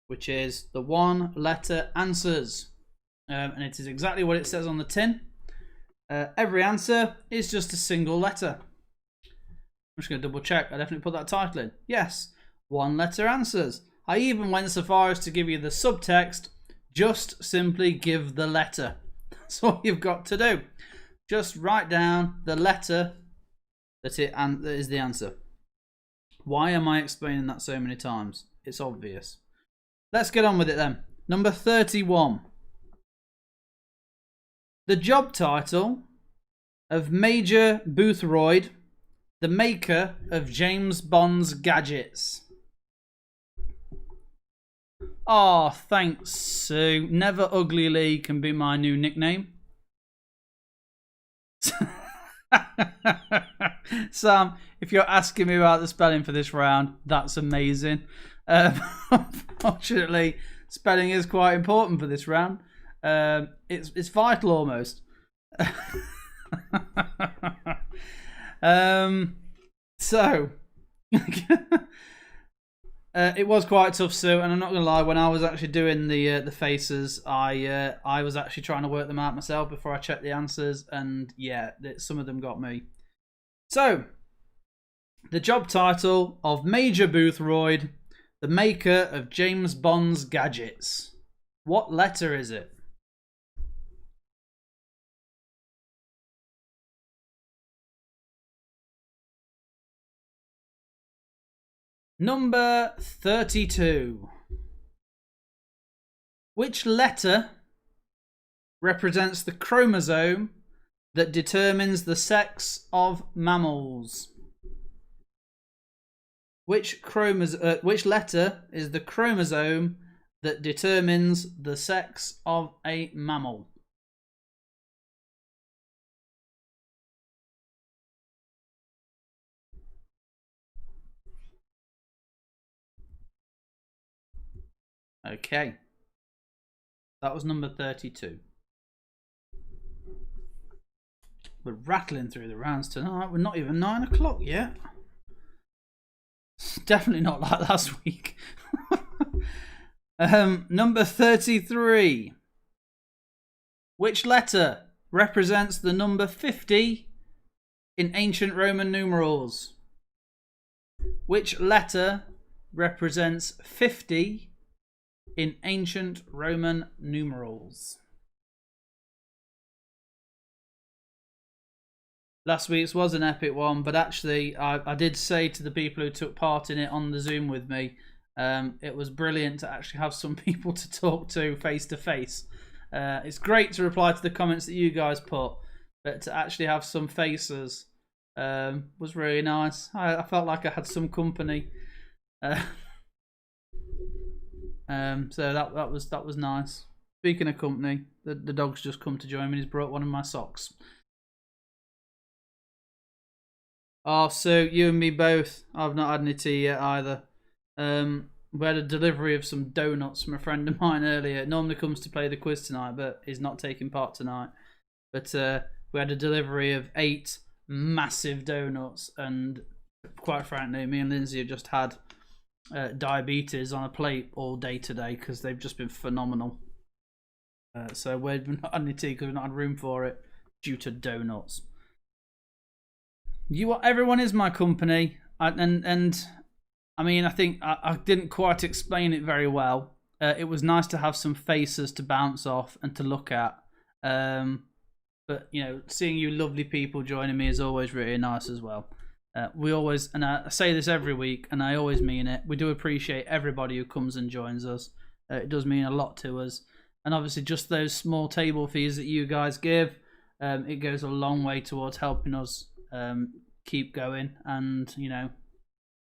S1: which is the one letter answers. And it is exactly what it says on the tin. Every answer is just a single letter. I'm just going to double check. I definitely put that title in. Yes, one letter answers. I even went so far as to give you the subtext. Just simply give the letter. That's all you've got to do. Just write down the letter that is the answer. Why am I explaining that so many times? It's obvious. Let's get on with it then. Number 31. The job title of Major Boothroyd, the maker of James Bond's gadgets. Oh, thanks, Sue. Never Ugly Leigh can be my new nickname. Sam, if you're asking me about the spelling for this round, that's amazing. Unfortunately, spelling is quite important for this round. It's vital almost. So it was quite tough, Sue, and I'm not gonna lie. When I was actually doing the faces, I was actually trying to work them out myself before I checked the answers, and yeah, some of them got me. So, the job title of Major Boothroyd, the maker of James Bond's gadgets. What letter is it? Number 32. Which letter represents the chromosome that determines the sex of mammals? Which letter is the chromosome that determines the sex of a mammal? Okay. That was number 32. We're rattling through the rounds tonight. We're not even 9 o'clock yet. Definitely not like last week. Number 33. Which letter represents the number 50 in ancient Roman numerals? Which letter represents 50 in ancient Roman numerals? Last week's was an epic one, but actually I did say to the people who took part in it on the Zoom with me, it was brilliant to actually have some people to talk to face to face. It's great to reply to the comments that you guys put, but to actually have some faces was really nice. I felt like I had some company. So that was nice. Speaking of company, the dog's just come to join me. He's brought one of my socks. Oh, so you and me both. I've not had any tea yet either. We had a delivery of some donuts from a friend of mine earlier. Normally comes to play the quiz tonight, but he's not taking part tonight. But we had a delivery of 8 massive donuts, and quite frankly, me and Lindsay have just had diabetes on a plate all day today because they've just been phenomenal. So we've not had any tea because we've not had room for it due to donuts. Everyone is my company, and I mean, I think I didn't quite explain it very well. It was nice to have some faces to bounce off and to look at. But you know, seeing you lovely people joining me is always really nice as well. We always, and I say this every week, and I always mean it, we do appreciate everybody who comes and joins us. It does mean a lot to us. And obviously just those small table fees that you guys give, it goes a long way towards helping us keep going and, you know,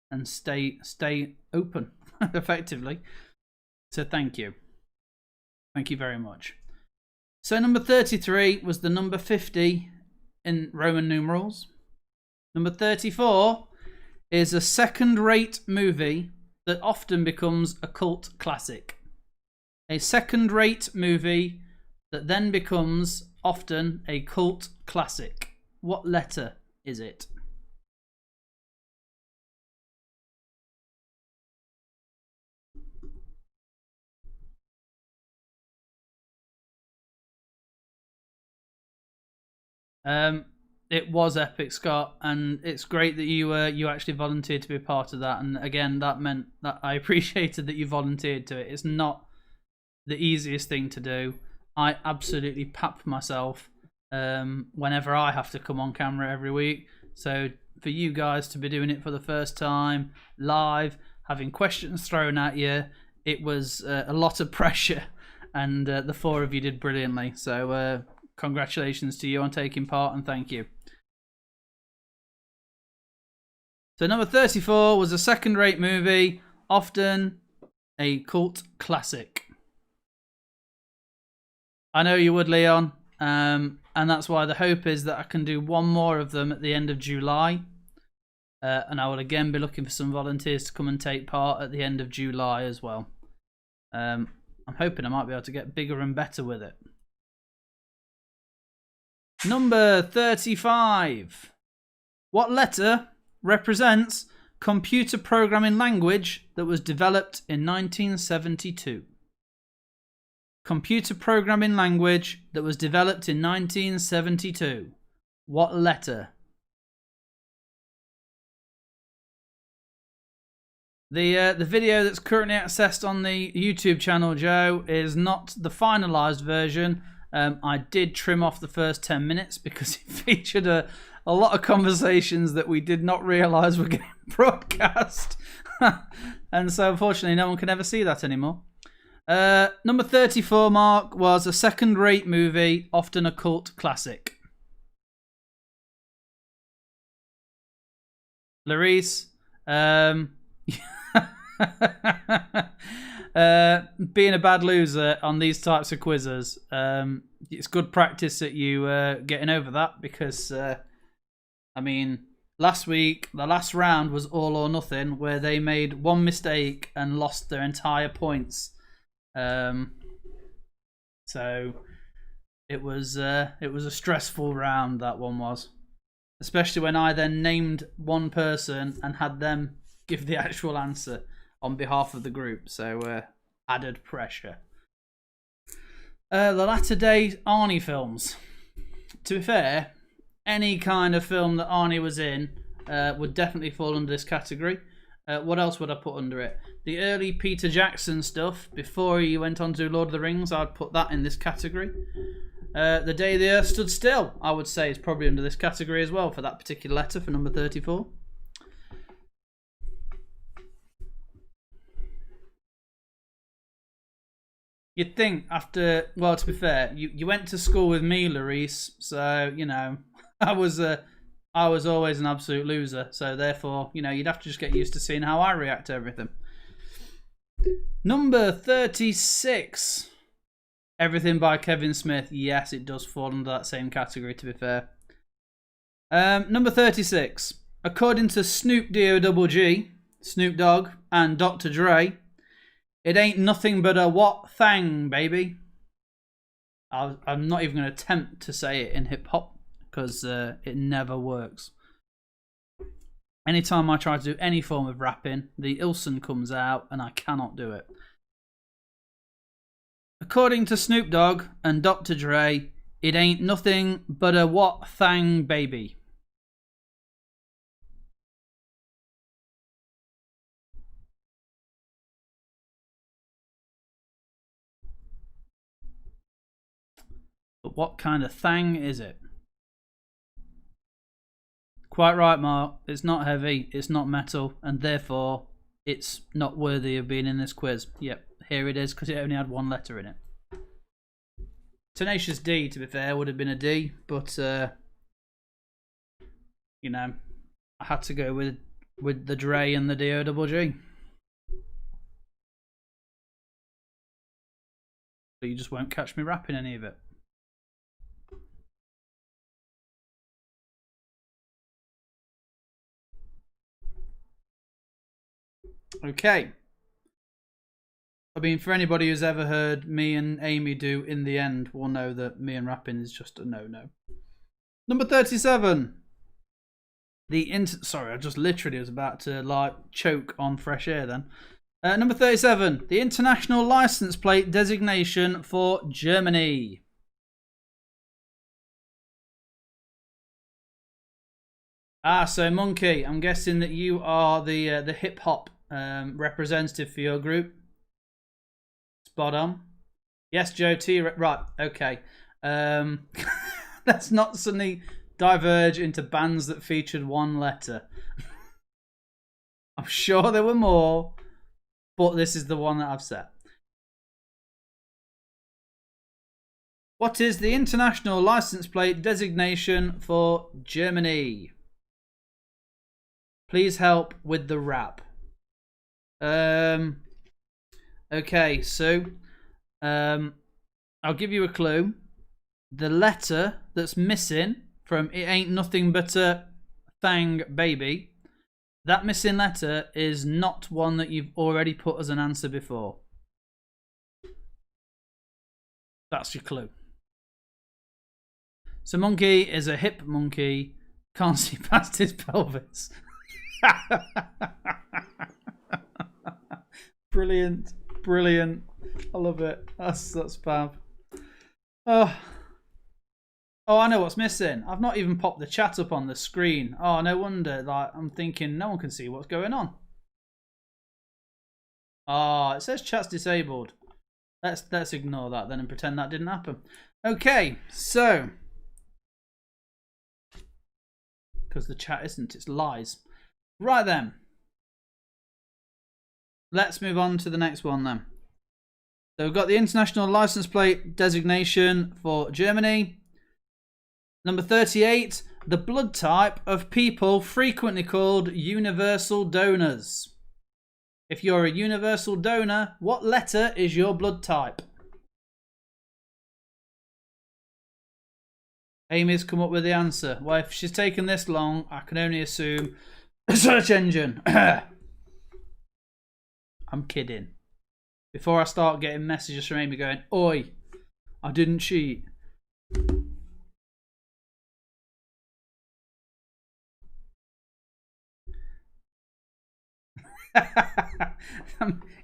S1: and stay open effectively. So thank you. Thank you very much. So number 33 was the number 50 in Roman numerals. Number 34 is a second-rate movie that often becomes a cult classic. A second-rate movie that then becomes often a cult classic. What letter is it? It was epic, Scott, and it's great that you actually volunteered to be a part of that. And again, that meant that I appreciated that you volunteered to it. It's not the easiest thing to do. I absolutely pap myself whenever I have to come on camera every week. So for you guys to be doing it for the first time, live, having questions thrown at you, it was a lot of pressure, and the four of you did brilliantly. So congratulations to you on taking part, and thank you. So number 34 was a second-rate movie, often a cult classic. I know you would, Leon, and that's why the hope is that I can do one more of them at the end of July, and I will again be looking for some volunteers to come and take part at the end of July as well. I'm hoping I might be able to get bigger and better with it. Number 35. What letter represents computer programming language that was developed in 1972? Computer programming language that was developed in 1972. What letter? The video that's currently accessed on the YouTube channel, Joe, is not the finalised version. I did trim off the first 10 minutes because it featured a lot of conversations that we did not realise were getting broadcast. And so unfortunately no one can ever see that anymore. Number 34, Mark, was a second-rate movie, often a cult classic. Larice, being a bad loser on these types of quizzes, it's good practice that you getting over that, because I mean, last week the last round was all or nothing, where they made one mistake and lost their entire points. So it was a stressful round, that one was, especially when I then named one person and had them give the actual answer on behalf of the group. So added pressure. The latter day Arnie films. To be fair, any kind of film that Arnie was in would definitely fall under this category. What else would I put under it? The early Peter Jackson stuff, before he went on to Lord of the Rings, I'd put that in this category. The Day the Earth Stood Still, I would say, is probably under this category as well, for that particular letter, for number 34. You'd think after, well, to be fair, you went to school with me, Larice, so, you know, I was always an absolute loser, so therefore, you know, you'd have to just get used to seeing how I react to everything. Number 36. Everything by Kevin Smith. Yes, it does fall under that same category, to be fair. Number 36. According to Snoop D-O-double-G, Snoop Dogg, and Dr. Dre, it ain't nothing but a what thang, baby. I'm not even going to attempt to say it in hip-hop, because it never works. Anytime I try to do any form of rapping, the Ilson comes out and I cannot do it. According to Snoop Dogg and Dr. Dre, it ain't nothing but a what thang, baby. But what kind of thang is it? Quite right, Mark. It's not heavy, it's not metal, and therefore it's not worthy of being in this quiz. Yep, here it is, because it only had one letter in it. Tenacious D, to be fair, would have been a D, but you know, I had to go with the Dre and the D-O-double-G. But you just won't catch me rapping any of it. Okay. I mean, for anybody who's ever heard me and Amy do In the End will know that me and rapping is just a no-no. Number 37. Sorry, I just literally was about to like choke on fresh air then. Number 37. The international license plate designation for Germany. So Monkey, I'm guessing that you are the hip hop representative for your group. Spot on. Yes, Joe T. Right, okay. Let's not suddenly diverge into bands that featured one letter. I'm sure there were more, but this is the one that I've set. What is the international license plate designation for Germany? Please help with the rap. Okay, so I'll give you a clue. The letter that's missing from It Ain't Nothing But a Thang Baby, that missing letter is not one that you've already put as an answer before. That's your clue. So Monkey is a hip monkey, can't see past his pelvis. Brilliant. Brilliant. I love it. That's fab. Oh, I know what's missing. I've not even popped the chat up on the screen. Oh, no wonder. Like, I'm thinking no one can see what's going on. Oh, it says chat's disabled. Let's ignore that then and pretend that didn't happen. Okay, so because the chat isn't, it's lies. Right then. Let's move on to the next one then. So we've got the international license plate designation for Germany. Number 38, the blood type of people frequently called universal donors. If you're a universal donor, what letter is your blood type? Amy's come up with the answer. Well, if she's taken this long, I can only assume a search engine. I'm kidding. Before I start getting messages from Amy going, oi, I didn't cheat.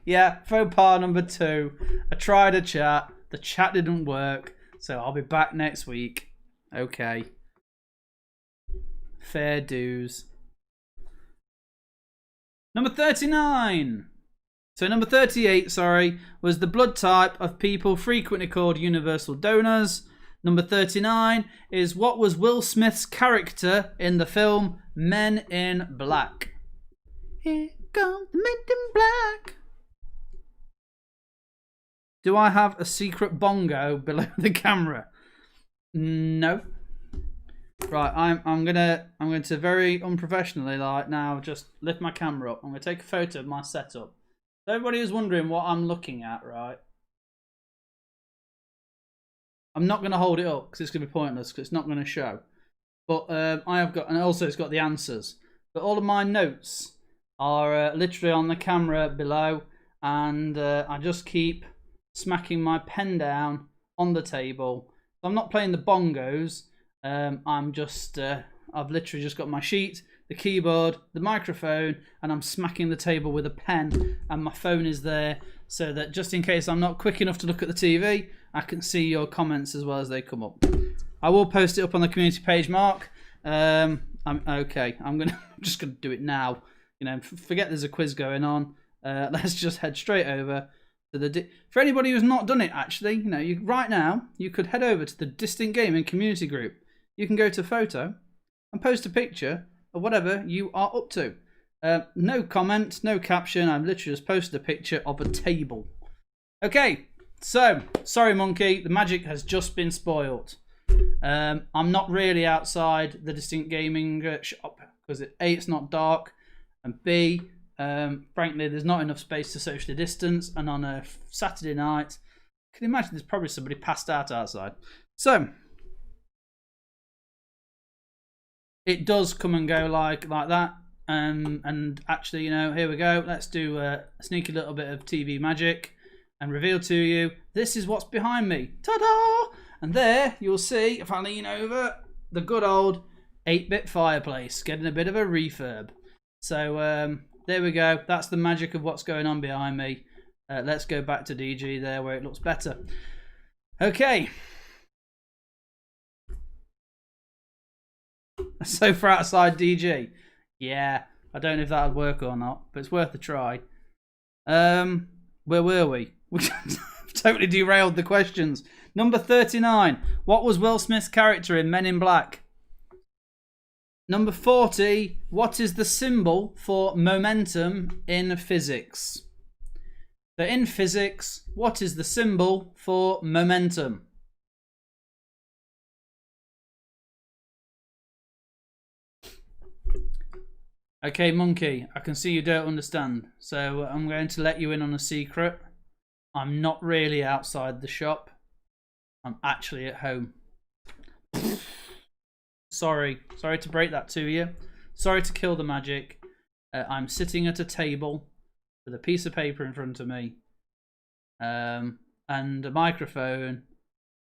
S1: Yeah, faux pas number 2. I tried a chat. The chat didn't work. So I'll be back next week. Okay. Fair dues. Number 39. So number 38, sorry, was the blood type of people frequently called universal donors. Number 39 is what was Will Smith's character in the film Men in Black. Here comes the Men in Black. Do I have a secret bongo below the camera? No. Right, I'm going to very unprofessionally like now just lift my camera up. I'm going to take a photo of my setup. Everybody who's wondering what I'm looking at, right? I'm not going to hold it up because it's going to be pointless because it's not going to show. But I have got, and also it's got the answers. But all of my notes are literally on the camera below, and I just keep smacking my pen down on the table. So I'm not playing the bongos. I'm just, I've literally just got my sheet, the keyboard, the microphone, and I'm smacking the table with a pen, and my phone is there so that just in case I'm not quick enough to look at the TV, I can see your comments as well as they come up. I will post it up on the community page, Mark. I'm just gonna do it now. You know, forget there's a quiz going on. Let's just head straight over to the. For anybody who's not done it, actually, you know, right now you could head over to the Distinct Gaming community group. You can go to photo and post a picture of whatever you are up to. No comment, no caption. I've literally just posted a picture of a table. Okay, So, sorry, Monkey. The magic has just been spoilt. I'm not really outside the Distinct Gaming shop because A, it's not dark, and B, frankly, there's not enough space to socially distance. And on a Saturday night, I can imagine there's probably somebody passed out outside. So it does come and go like that. And actually, you know, here we go. Let's do a sneaky little bit of TV magic and reveal to you this is what's behind me. Ta-da! And there you'll see, if I lean over, the good old 8-bit fireplace getting a bit of a refurb. So there we go. That's the magic of what's going on behind me. Let's go back to DG there where it looks better. Okay. So far outside DG. Yeah, I don't know if that would work or not, but it's worth a try. Where were we? We totally derailed the questions. Number 39. What was Will Smith's character in Men in Black? Number 40. What is the symbol for momentum in physics? So in physics, what is the symbol for momentum? Okay, Monkey, I can see you don't understand. So I'm going to let you in on a secret. I'm not really outside the shop. I'm actually at home. Sorry to break that to you. Sorry to kill the magic. I'm sitting at a table with a piece of paper in front of me, and a microphone,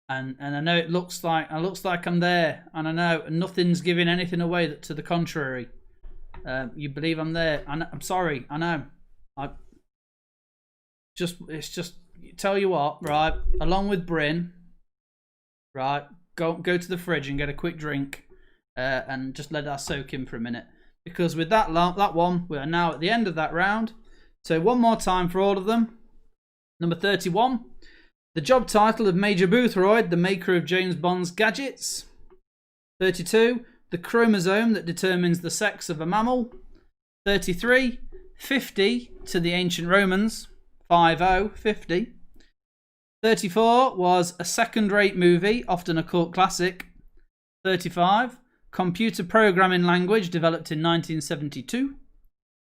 S1: and I know it looks like I'm there, and I know nothing's giving anything away to the contrary. You believe I'm there? I'm sorry. I know. It's just. Tell you what, right? Along with Bryn, right? Go to the fridge and get a quick drink, and just let that soak in for a minute. Because with that one, we are now at the end of that round. So one more time for all of them. Number 31, the job title of Major Boothroyd, the maker of James Bond's gadgets. 32, the chromosome that determines the sex of a mammal. 33, 50 to the ancient Romans. 50. 34 was a second-rate movie, often a cult classic. 35, computer programming language developed in 1972.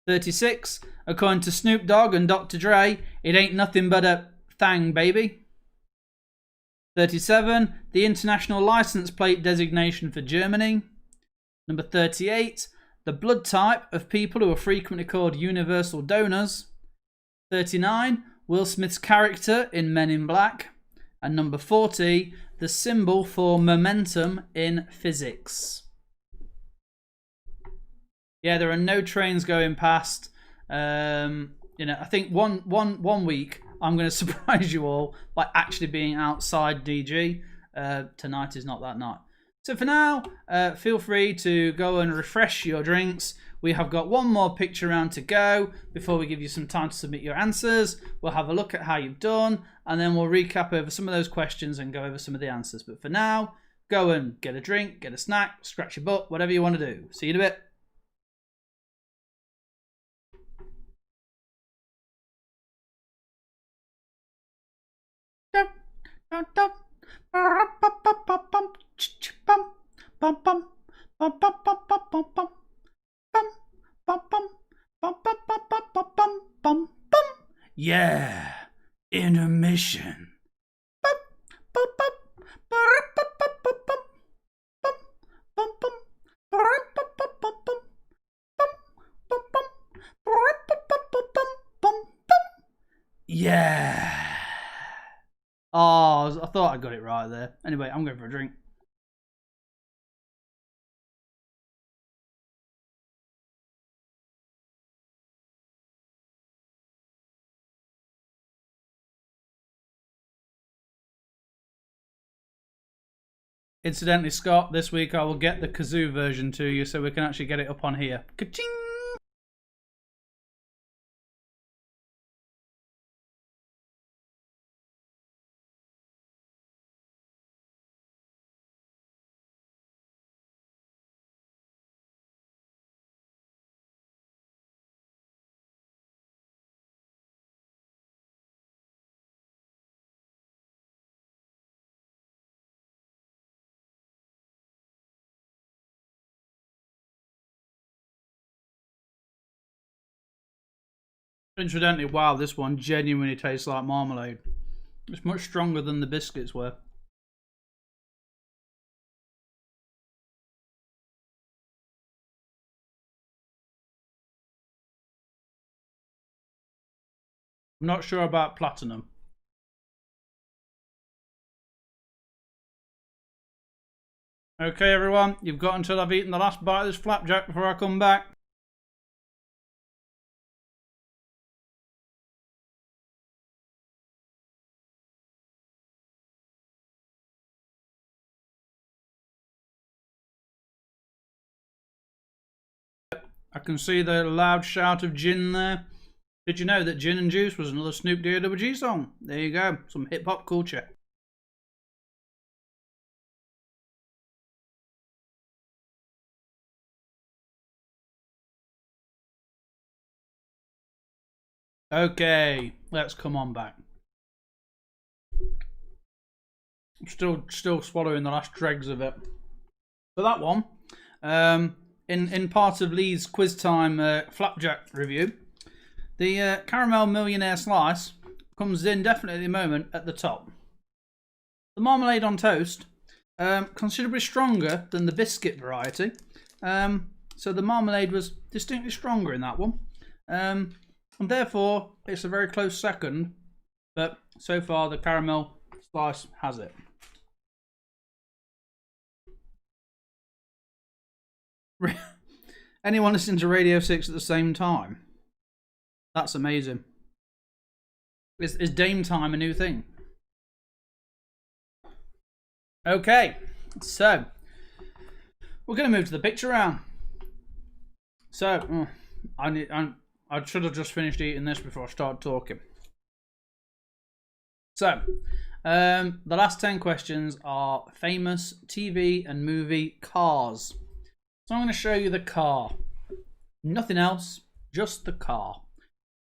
S1: 36, according to Snoop Dogg and Dr. Dre, it ain't nothing but a thang, baby. 37, the international license plate designation for Germany. Number 38, the blood type of people who are frequently called universal donors. 39, Will Smith's character in Men in Black. And number 40, the symbol for momentum in physics. Yeah, there are no trains going past. You know, I think one week I'm going to surprise you all by actually being outside DG. Tonight is not that night. So for now, feel free to go and refresh your drinks. We have got one more picture round to go before we give you some time to submit your answers. We'll have a look at how you've done, and then we'll recap over some of those questions and go over some of the answers. But for now, go and get a drink, get a snack, scratch your butt, whatever you want to do. See you in a bit. Yeah, intermission. Yeah. Oh, I thought I got it right there. Anyway, I'm going for a drink. Incidentally, Scott, this week I will get the kazoo version to you so we can actually get it up on here. Ka-ching! Incidentally, wow, this one genuinely tastes like marmalade. It's much stronger than the biscuits were. I'm not sure about platinum. Okay, everyone, you've got until I've eaten the last bite of this flapjack before I come back. I can see the loud shout of gin there. Did you know that Gin and Juice was another Snoop D-O-double-G song? There you go, some hip-hop culture. Okay, let's come on back. I'm still swallowing the last dregs of it. For that one, in part of Leigh's quiz time flapjack review, the caramel millionaire slice comes in definitely at the moment at the top. The marmalade on toast, considerably stronger than the biscuit variety. So the marmalade was distinctly stronger in that one. And therefore, it's a very close second. But so far, the caramel slice has it. Anyone listening to Radio 6 at the same time? That's amazing. Is Dame Time a new thing? Okay, so we're going to move to the picture round. So I should have just finished eating this before I started talking. So the last 10 questions are famous TV and movie cars. So I'm going to show you the car. Nothing else, just the car.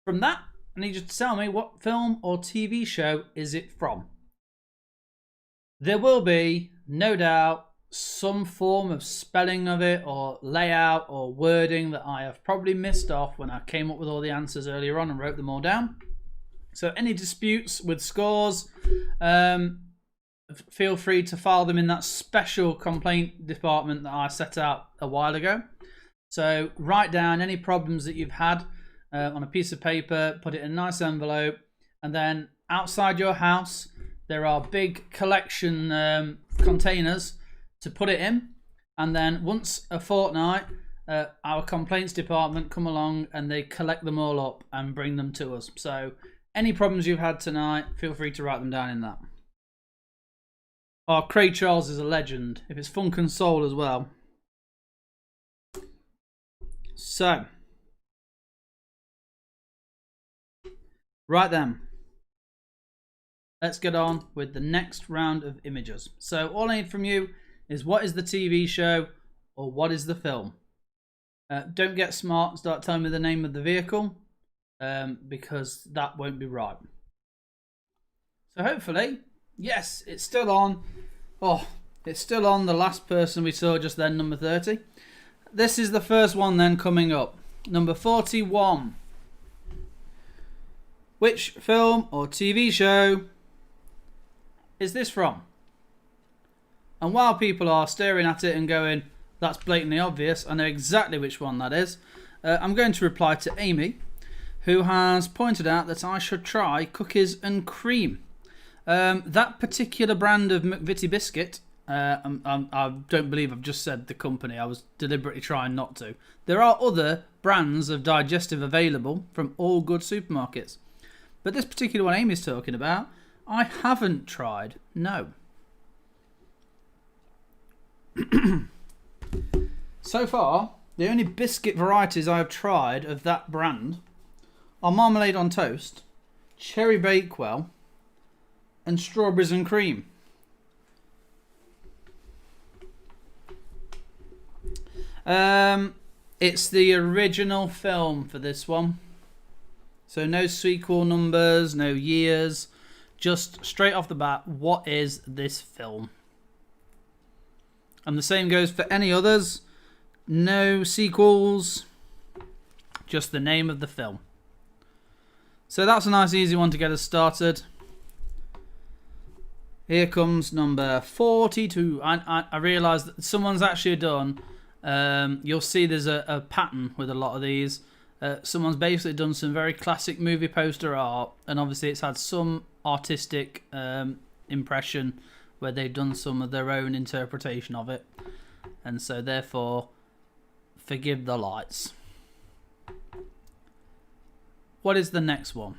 S1: From that, I need you to tell me what film or TV show is it from. There will be, no doubt, some form of spelling of it or layout or wording that I have probably missed off when I came up with all the answers earlier on and wrote them all down. So any disputes with scores, feel free to file them in that special complaint department that I set out a while ago. So write down any problems that you've had on a piece of paper, put it in a nice envelope, and then outside your house there are big collection containers to put it in, and then once a fortnight our complaints department come along and they collect them all up and bring them to us. So any problems you've had tonight, feel free to write them down in that. Oh, Craig Charles is a legend. If it's Funk and Soul as well. So, right then, let's get on with the next round of images. So all I need from you is what is the TV show or what is the film. Don't get smart and start telling me the name of the vehicle because that won't be right. So hopefully, yes, it's still on. Oh, it's still on. The last person we saw just then, number 30. This is the first one then coming up. Number 41. Which film or TV show is this from? And while people are staring at it and going, that's blatantly obvious, I know exactly which one that is. I'm going to reply to Amy, who has pointed out that I should try cookies and cream. That particular brand of McVitie biscuit, I don't believe I've just said the company. I was deliberately trying not to. There are other brands of digestive available from all good supermarkets. But this particular one Amy's talking about, I haven't tried. No. So far, the only biscuit varieties I have tried of that brand are marmalade on toast, cherry bakewell, and strawberries and cream. It's the original film for this one. So no sequel numbers, no years. Just straight off the bat, what is this film? And the same goes for any others. No sequels. Just the name of the film. So that's a nice easy one to get us started. Here comes number 42. I realise that someone's actually done, you'll see there's a pattern with a lot of these. Someone's basically done some very classic movie poster art, and obviously it's had some artistic impression where they've done some of their own interpretation of it. And so therefore, forgive the lights. What is the next one?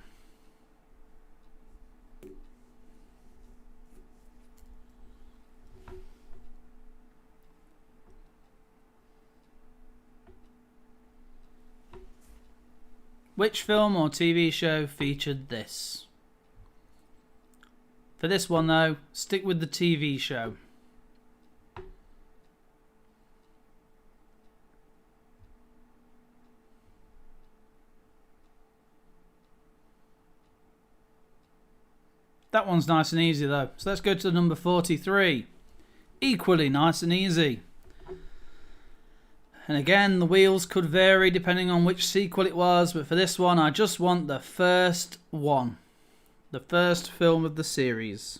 S1: Which film or TV show featured this? For this one though, stick with the TV show. That one's nice and easy though. So let's go to number 43. Equally nice and easy. And again, the wheels could vary depending on which sequel it was, but for this one, I just want the first one. The first film of the series.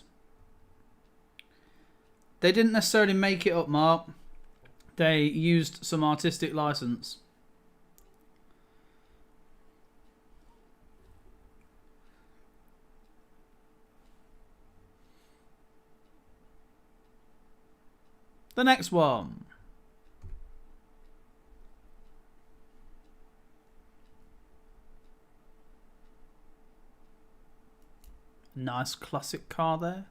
S1: They didn't necessarily make it up, Mark. They used some artistic license. The next one. Nice classic car there.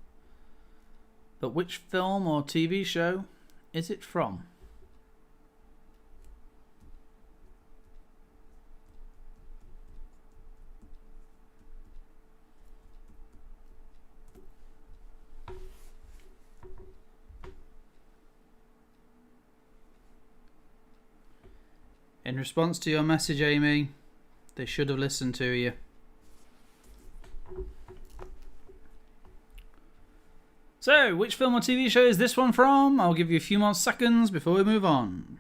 S1: But which film or TV show is it from? In response to your message, Amy, they should have listened to you. So, which film or TV show is this one from? I'll give you a few more seconds before we move on.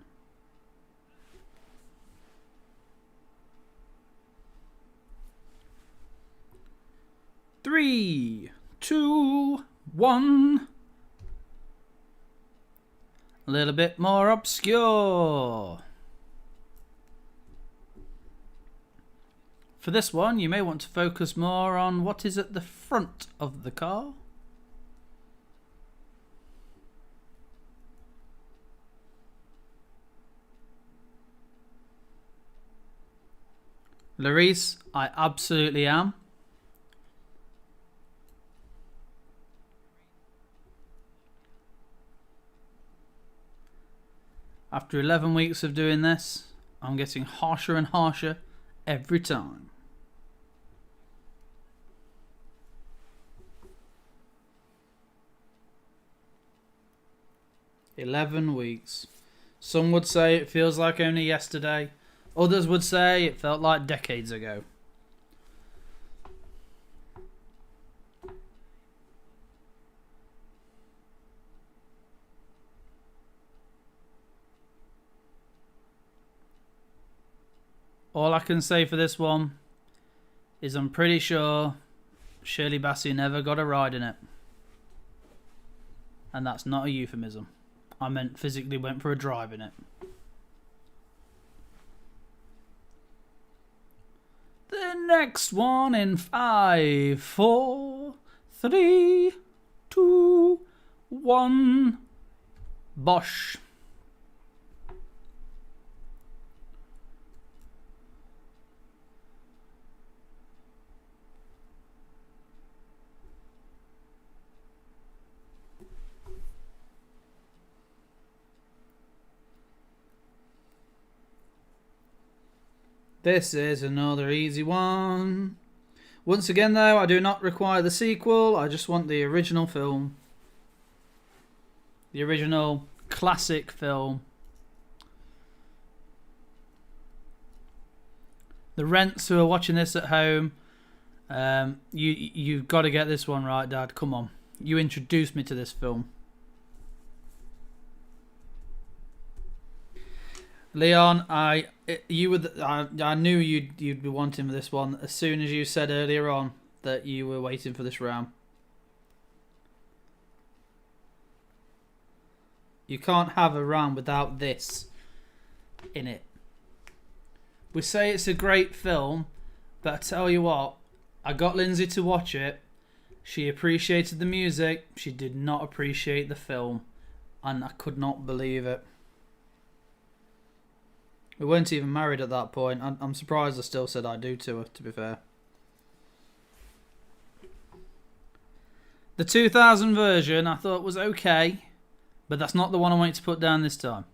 S1: 3, 2, 1. A little bit more obscure. For this one, you may want to focus more on what is at the front of the car. Larisse, I absolutely am. After 11 weeks of doing this, I'm getting harsher and harsher every time. "11 weeks. Some would say it feels like only yesterday. Others would say it felt like decades ago. All I can say for this one is I'm pretty sure Shirley Bassey never got a ride in it. And that's not a euphemism. I meant physically went for a drive in it. The next one in 5, 4, 3, 2, 1. Bosh. This is another easy one. Once again though, I do not require the sequel, I just want the original film. The original classic film. The Rents who are watching this at home, you've got to get this one right, Dad. Come on. You introduced me to this film. Leon, I knew you'd be wanting for this one as soon as you said earlier on that you were waiting for this round. You can't have a round without this in it. We say it's a great film, but I tell you what, I got Lindsay to watch it. She appreciated the music. She did not appreciate the film, and I could not believe it. We weren't even married at that point. I'm surprised I still said I do to her, to be fair. The 2000 version I thought was okay, but that's not the one I wanted to put down this time.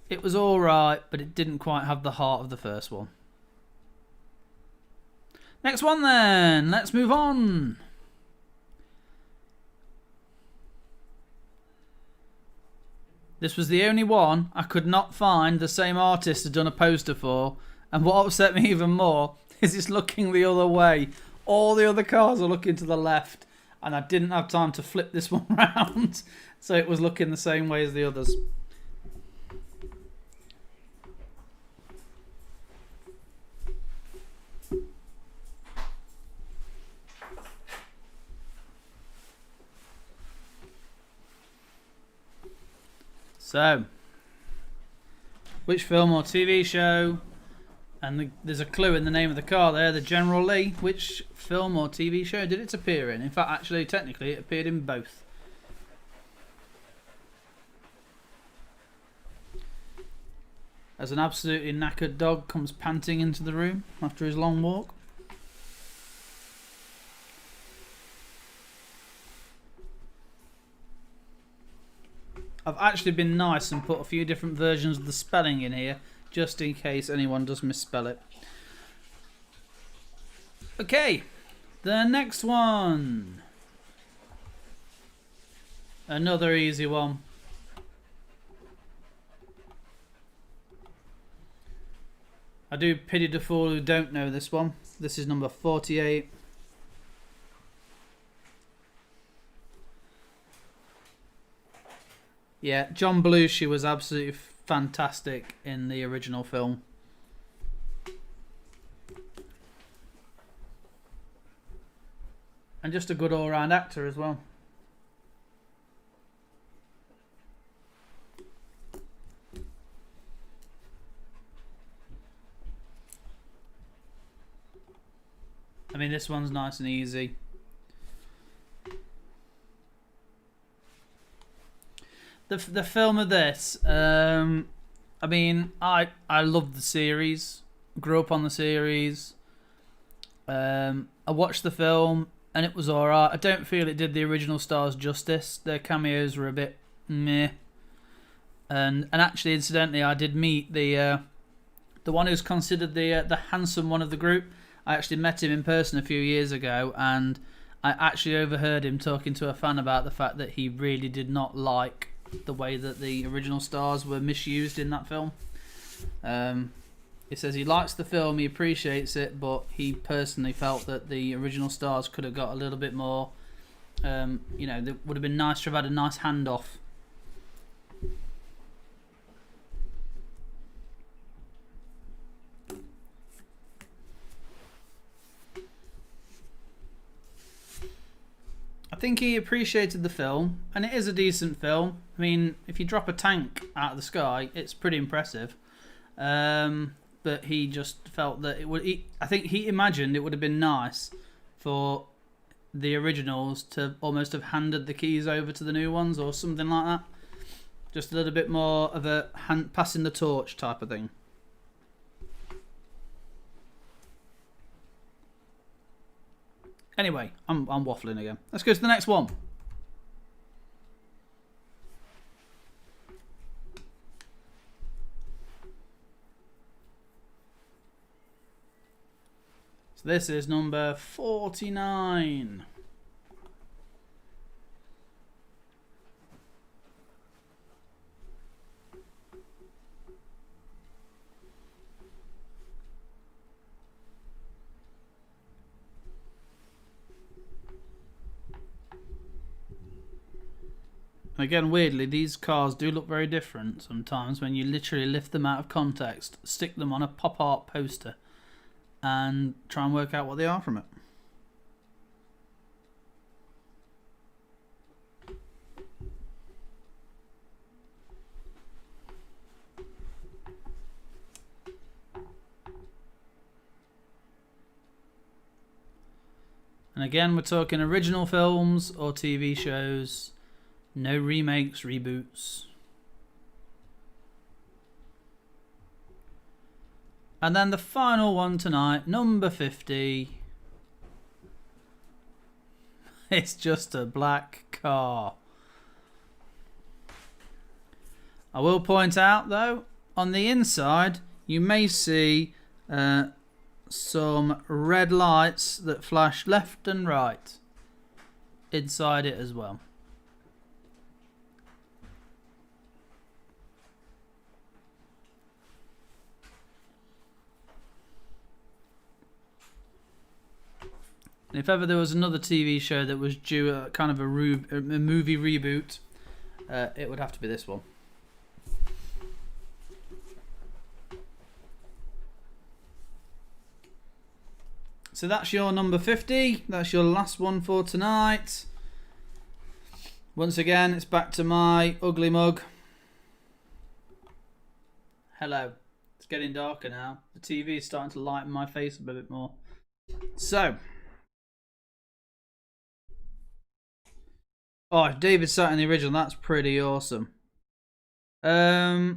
S1: It was alright, but it didn't quite have the heart of the first one. Next one then. Let's move on. This was the only one I could not find the same artist had done a poster for, and what upset me even more is it's looking the other way. All the other cars are looking to the left, and I didn't have time to flip this one round, so it was looking the same way as the others. So, which film or TV show, and there's a clue in the name of the car there, the General Leigh, which film or TV show did it appear in? In fact, actually, technically, it appeared in both. As an absolutely knackered dog comes panting into the room after his long walk. I've actually been nice and put a few different versions of the spelling in here, just in case anyone does misspell it. Okay, the next one. Another easy one. I do pity the fool who don't know this one. This is number 48. Yeah, John Belushi was absolutely fantastic in the original film. And just a good all-round actor as well. I mean, this one's nice and easy. The film of this, I mean, I loved the series, grew up on the series. I watched the film and it was alright. I don't feel it did the original stars justice. Their cameos were a bit meh. And actually, incidentally, I did meet the one who's considered the handsome one of the group. I actually met him in person a few years ago, and I actually overheard him talking to a fan about the fact that he really did not like the way that the original stars were misused in that film. He says he likes the film, he appreciates it, but he personally felt that the original stars could have got a little bit more, you know, it would have been nice to have had a nice handoff. I think he appreciated the film, and it is a decent film. I mean, if you drop a tank out of the sky, it's pretty impressive. But he just felt that it would. I think he imagined it would have been nice for the originals to almost have handed the keys over to the new ones, or something like that. Just a little bit more of a passing the torch type of thing. Anyway, I'm waffling again. Let's go to the next one. So this is number 49. Again, weirdly, these cars do look very different sometimes when you literally lift them out of context, stick them on a pop art poster, and try and work out what they are from it. And again, we're talking original films or TV shows. No remakes, reboots. And then the final one tonight, number 50. It's just a black car. I will point out, though, on the inside, you may see some red lights that flash left and right inside it as well. And if ever there was another TV show that was due a kind of a movie reboot, it would have to be this one. So that's your number 50. That's your last one for tonight. Once again, it's back to my ugly mug. Hello. It's getting darker now. The TV is starting to lighten my face a bit more. So. Oh, if David sat in the original, that's pretty awesome. The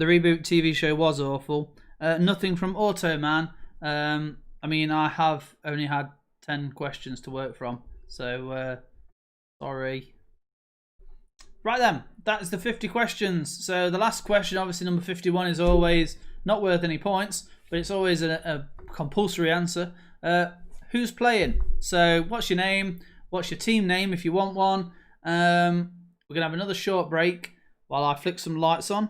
S1: reboot TV show was awful. Nothing from Automan. I mean, I have only had 10 questions to work from, so sorry. Right then, that's the 50 questions. So the last question, obviously number 51, is always not worth any points, but it's always a compulsory answer. Who's playing? So what's your name? What's your team name if you want one? We're going to have another short break while I flick some lights on.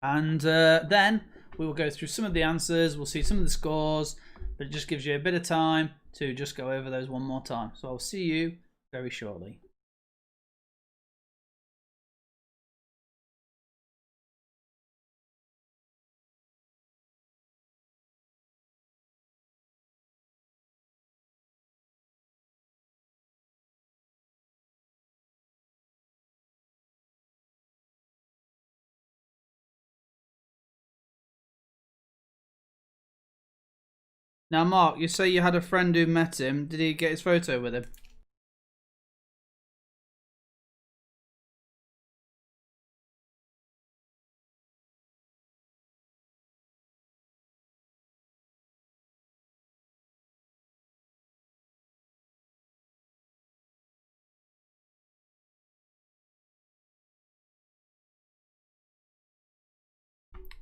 S1: And then we will go through some of the answers. We'll see some of the scores. But it just gives you a bit of time to just go over those one more time. So I'll see you very shortly. Now, Mark, you say you had a friend who met him. Did he get his photo with him?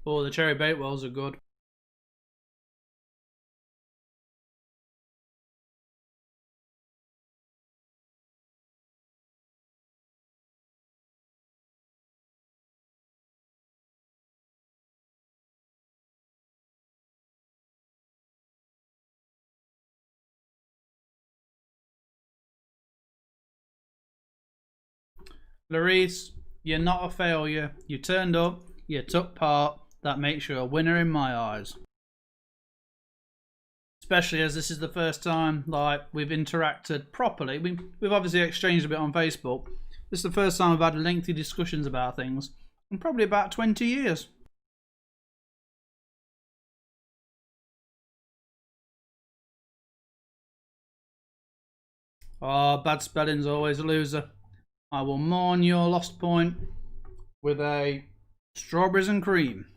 S1: Oh, the cherry Bakewells are good. Larice, you're not a failure. You turned up, you took part. That makes you a winner in my eyes. Especially as this is the first time like we've interacted properly. We've obviously exchanged a bit on Facebook. This is the first time we've had lengthy discussions about things in probably about 20 years. Oh, bad spelling's always a loser. I will mourn your lost point with a strawberries and cream.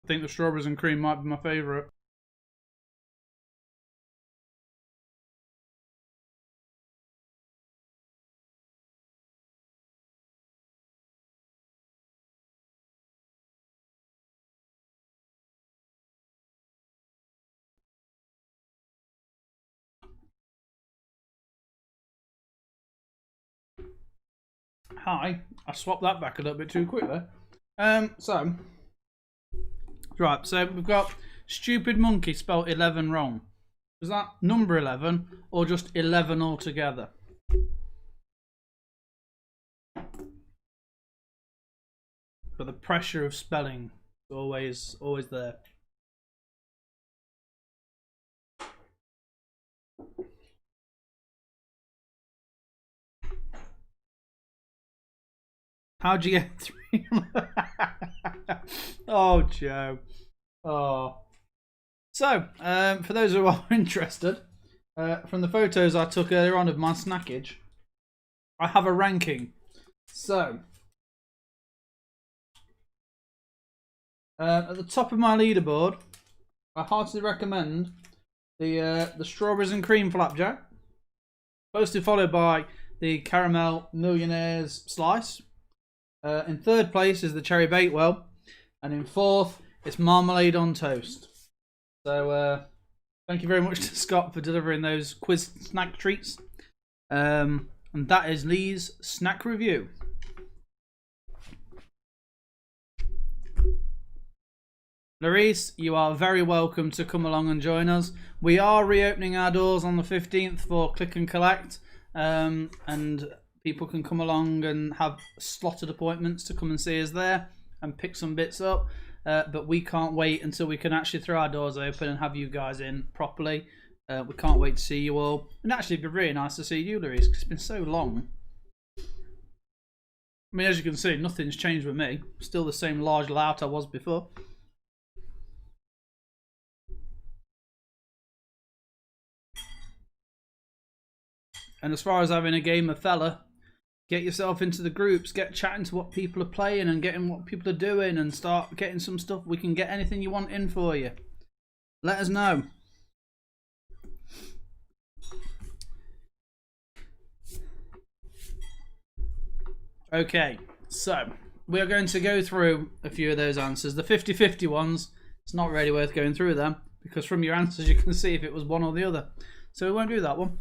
S1: I think the strawberries and cream might be my favourite. Hi. I swapped that back a little bit too quickly. So we've got stupid monkey spelled 11 wrong. Was that number 11 or just 11 altogether? But the pressure of spelling is always there. How'd you get 3? Oh, Joe. Oh. So, for those who are interested, from the photos I took earlier on of my snackage, I have a ranking. So, at the top of my leaderboard, I heartily recommend the strawberries and cream flapjack, closely followed by the caramel millionaires slice. In third place is the cherry bakewell, and in fourth it's marmalade on toast. So thank you very much to Scott for delivering those quiz snack treats. And that is Leigh's snack review. Larisse, you are very welcome to come along and join us. We are reopening our doors on the 15th for click and collect, and people can come along and have slotted appointments to come and see us there and pick some bits up. But we can't wait until we can actually throw our doors open and have you guys in properly. We can't wait to see you all. And actually, it'd be really nice to see you, Larisse, because it's been so long. I mean, as you can see, nothing's changed with me. Still the same large lout I was before. And as far as having a game of fella, get yourself into the groups, get chatting to what people are playing and getting what people are doing and start getting some stuff. We can get anything you want in for you. Let us know. Okay, so we are going to go through a few of those answers. The 50-50 ones, it's not really worth going through them because from your answers you can see if it was one or the other. So we won't do that one.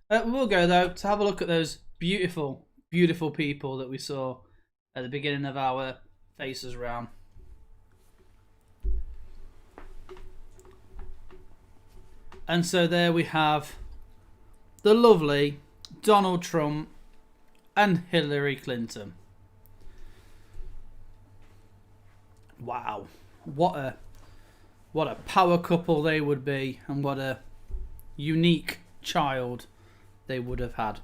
S1: We will go though to have a look at those beautiful people that we saw at the beginning of our Faces round. And so there we have the lovely Donald Trump and Hillary Clinton. Wow, what a power couple they would be, and what a unique child they would have had.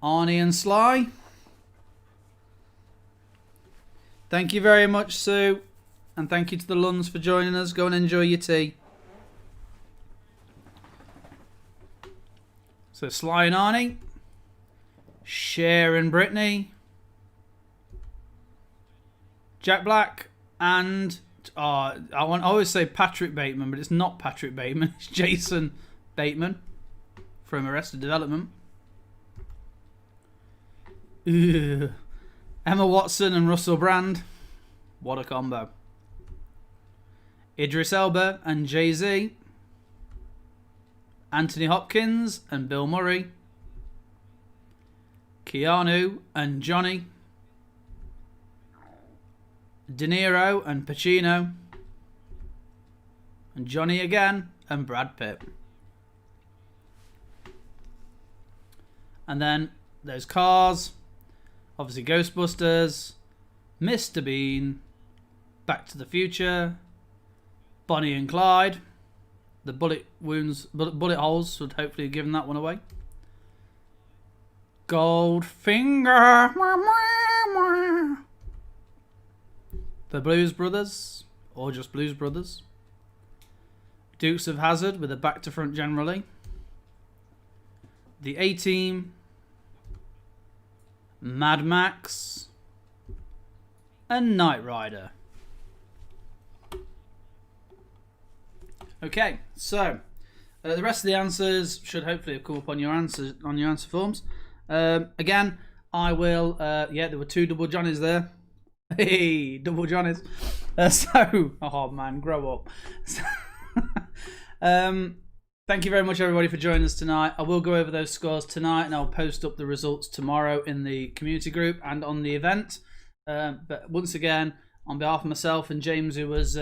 S1: Arnie and Sly. Thank you very much, Sue. And thank you to the Lunds for joining us. Go and enjoy your tea. So Sly and Arnie. Cher and Brittany. Jack Black. And I always say Patrick Bateman, but it's not Patrick Bateman. It's Jason Bateman from Arrested Development. Ugh. Emma Watson and Russell Brand. What a combo. Idris Elba and Jay-Z. Anthony Hopkins and Bill Murray. Keanu and Johnny. De Niro and Pacino. And Johnny again and Brad Pitt. And then there's Cars. Obviously Ghostbusters, Mr. Bean, Back to the Future, Bonnie and Clyde. The bullet holes should hopefully have given that one away. Goldfinger. The Blues Brothers, or just Blues Brothers. Dukes of Hazzard with a back to front generally. The A-Team. Mad Max and Knight Rider. Okay, so the rest of the answers should hopefully have come up on your answer forms. Again, I will. Yeah, there were 2 double Johnnies there. Hey, double Johnnies. Oh man, grow up. Thank you very much, everybody, for joining us tonight. I will go over those scores tonight, and I'll post up the results tomorrow in the community group and on the event. But once again, on behalf of myself and James, who was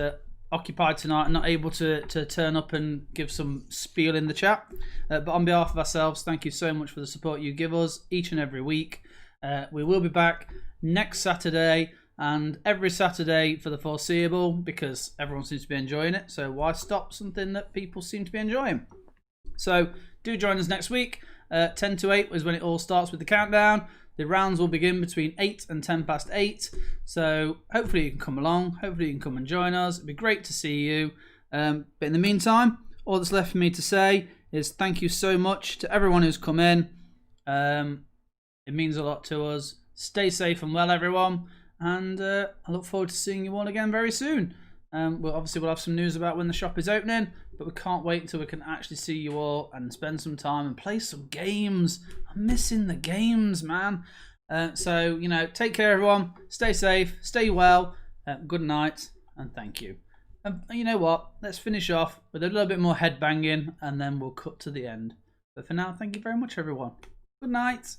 S1: occupied tonight and not able to turn up and give some spiel in the chat, but on behalf of ourselves, thank you so much for the support you give us each and every week. We will be back next Saturday and every Saturday for the foreseeable, because everyone seems to be enjoying it. So why stop something that people seem to be enjoying? So do join us next week. 10 to 8 is when it all starts with the countdown. The rounds will begin between 8 and 10 past 8. So hopefully you can come along. Hopefully you can come and join us. It'd be great to see you. But in the meantime, all that's left for me to say is thank you so much to everyone who's come in. It means a lot to us. Stay safe and well, everyone. And I look forward to seeing you all again very soon. We'll have some news about when the shop is opening, but we can't wait until we can actually see you all and spend some time and play some games. I'm missing the games, man. So, take care, everyone. Stay safe, stay well. Good night, and thank you. You know what? Let's finish off with a little bit more head banging, and then we'll cut to the end. But for now, thank you very much, everyone. Good night.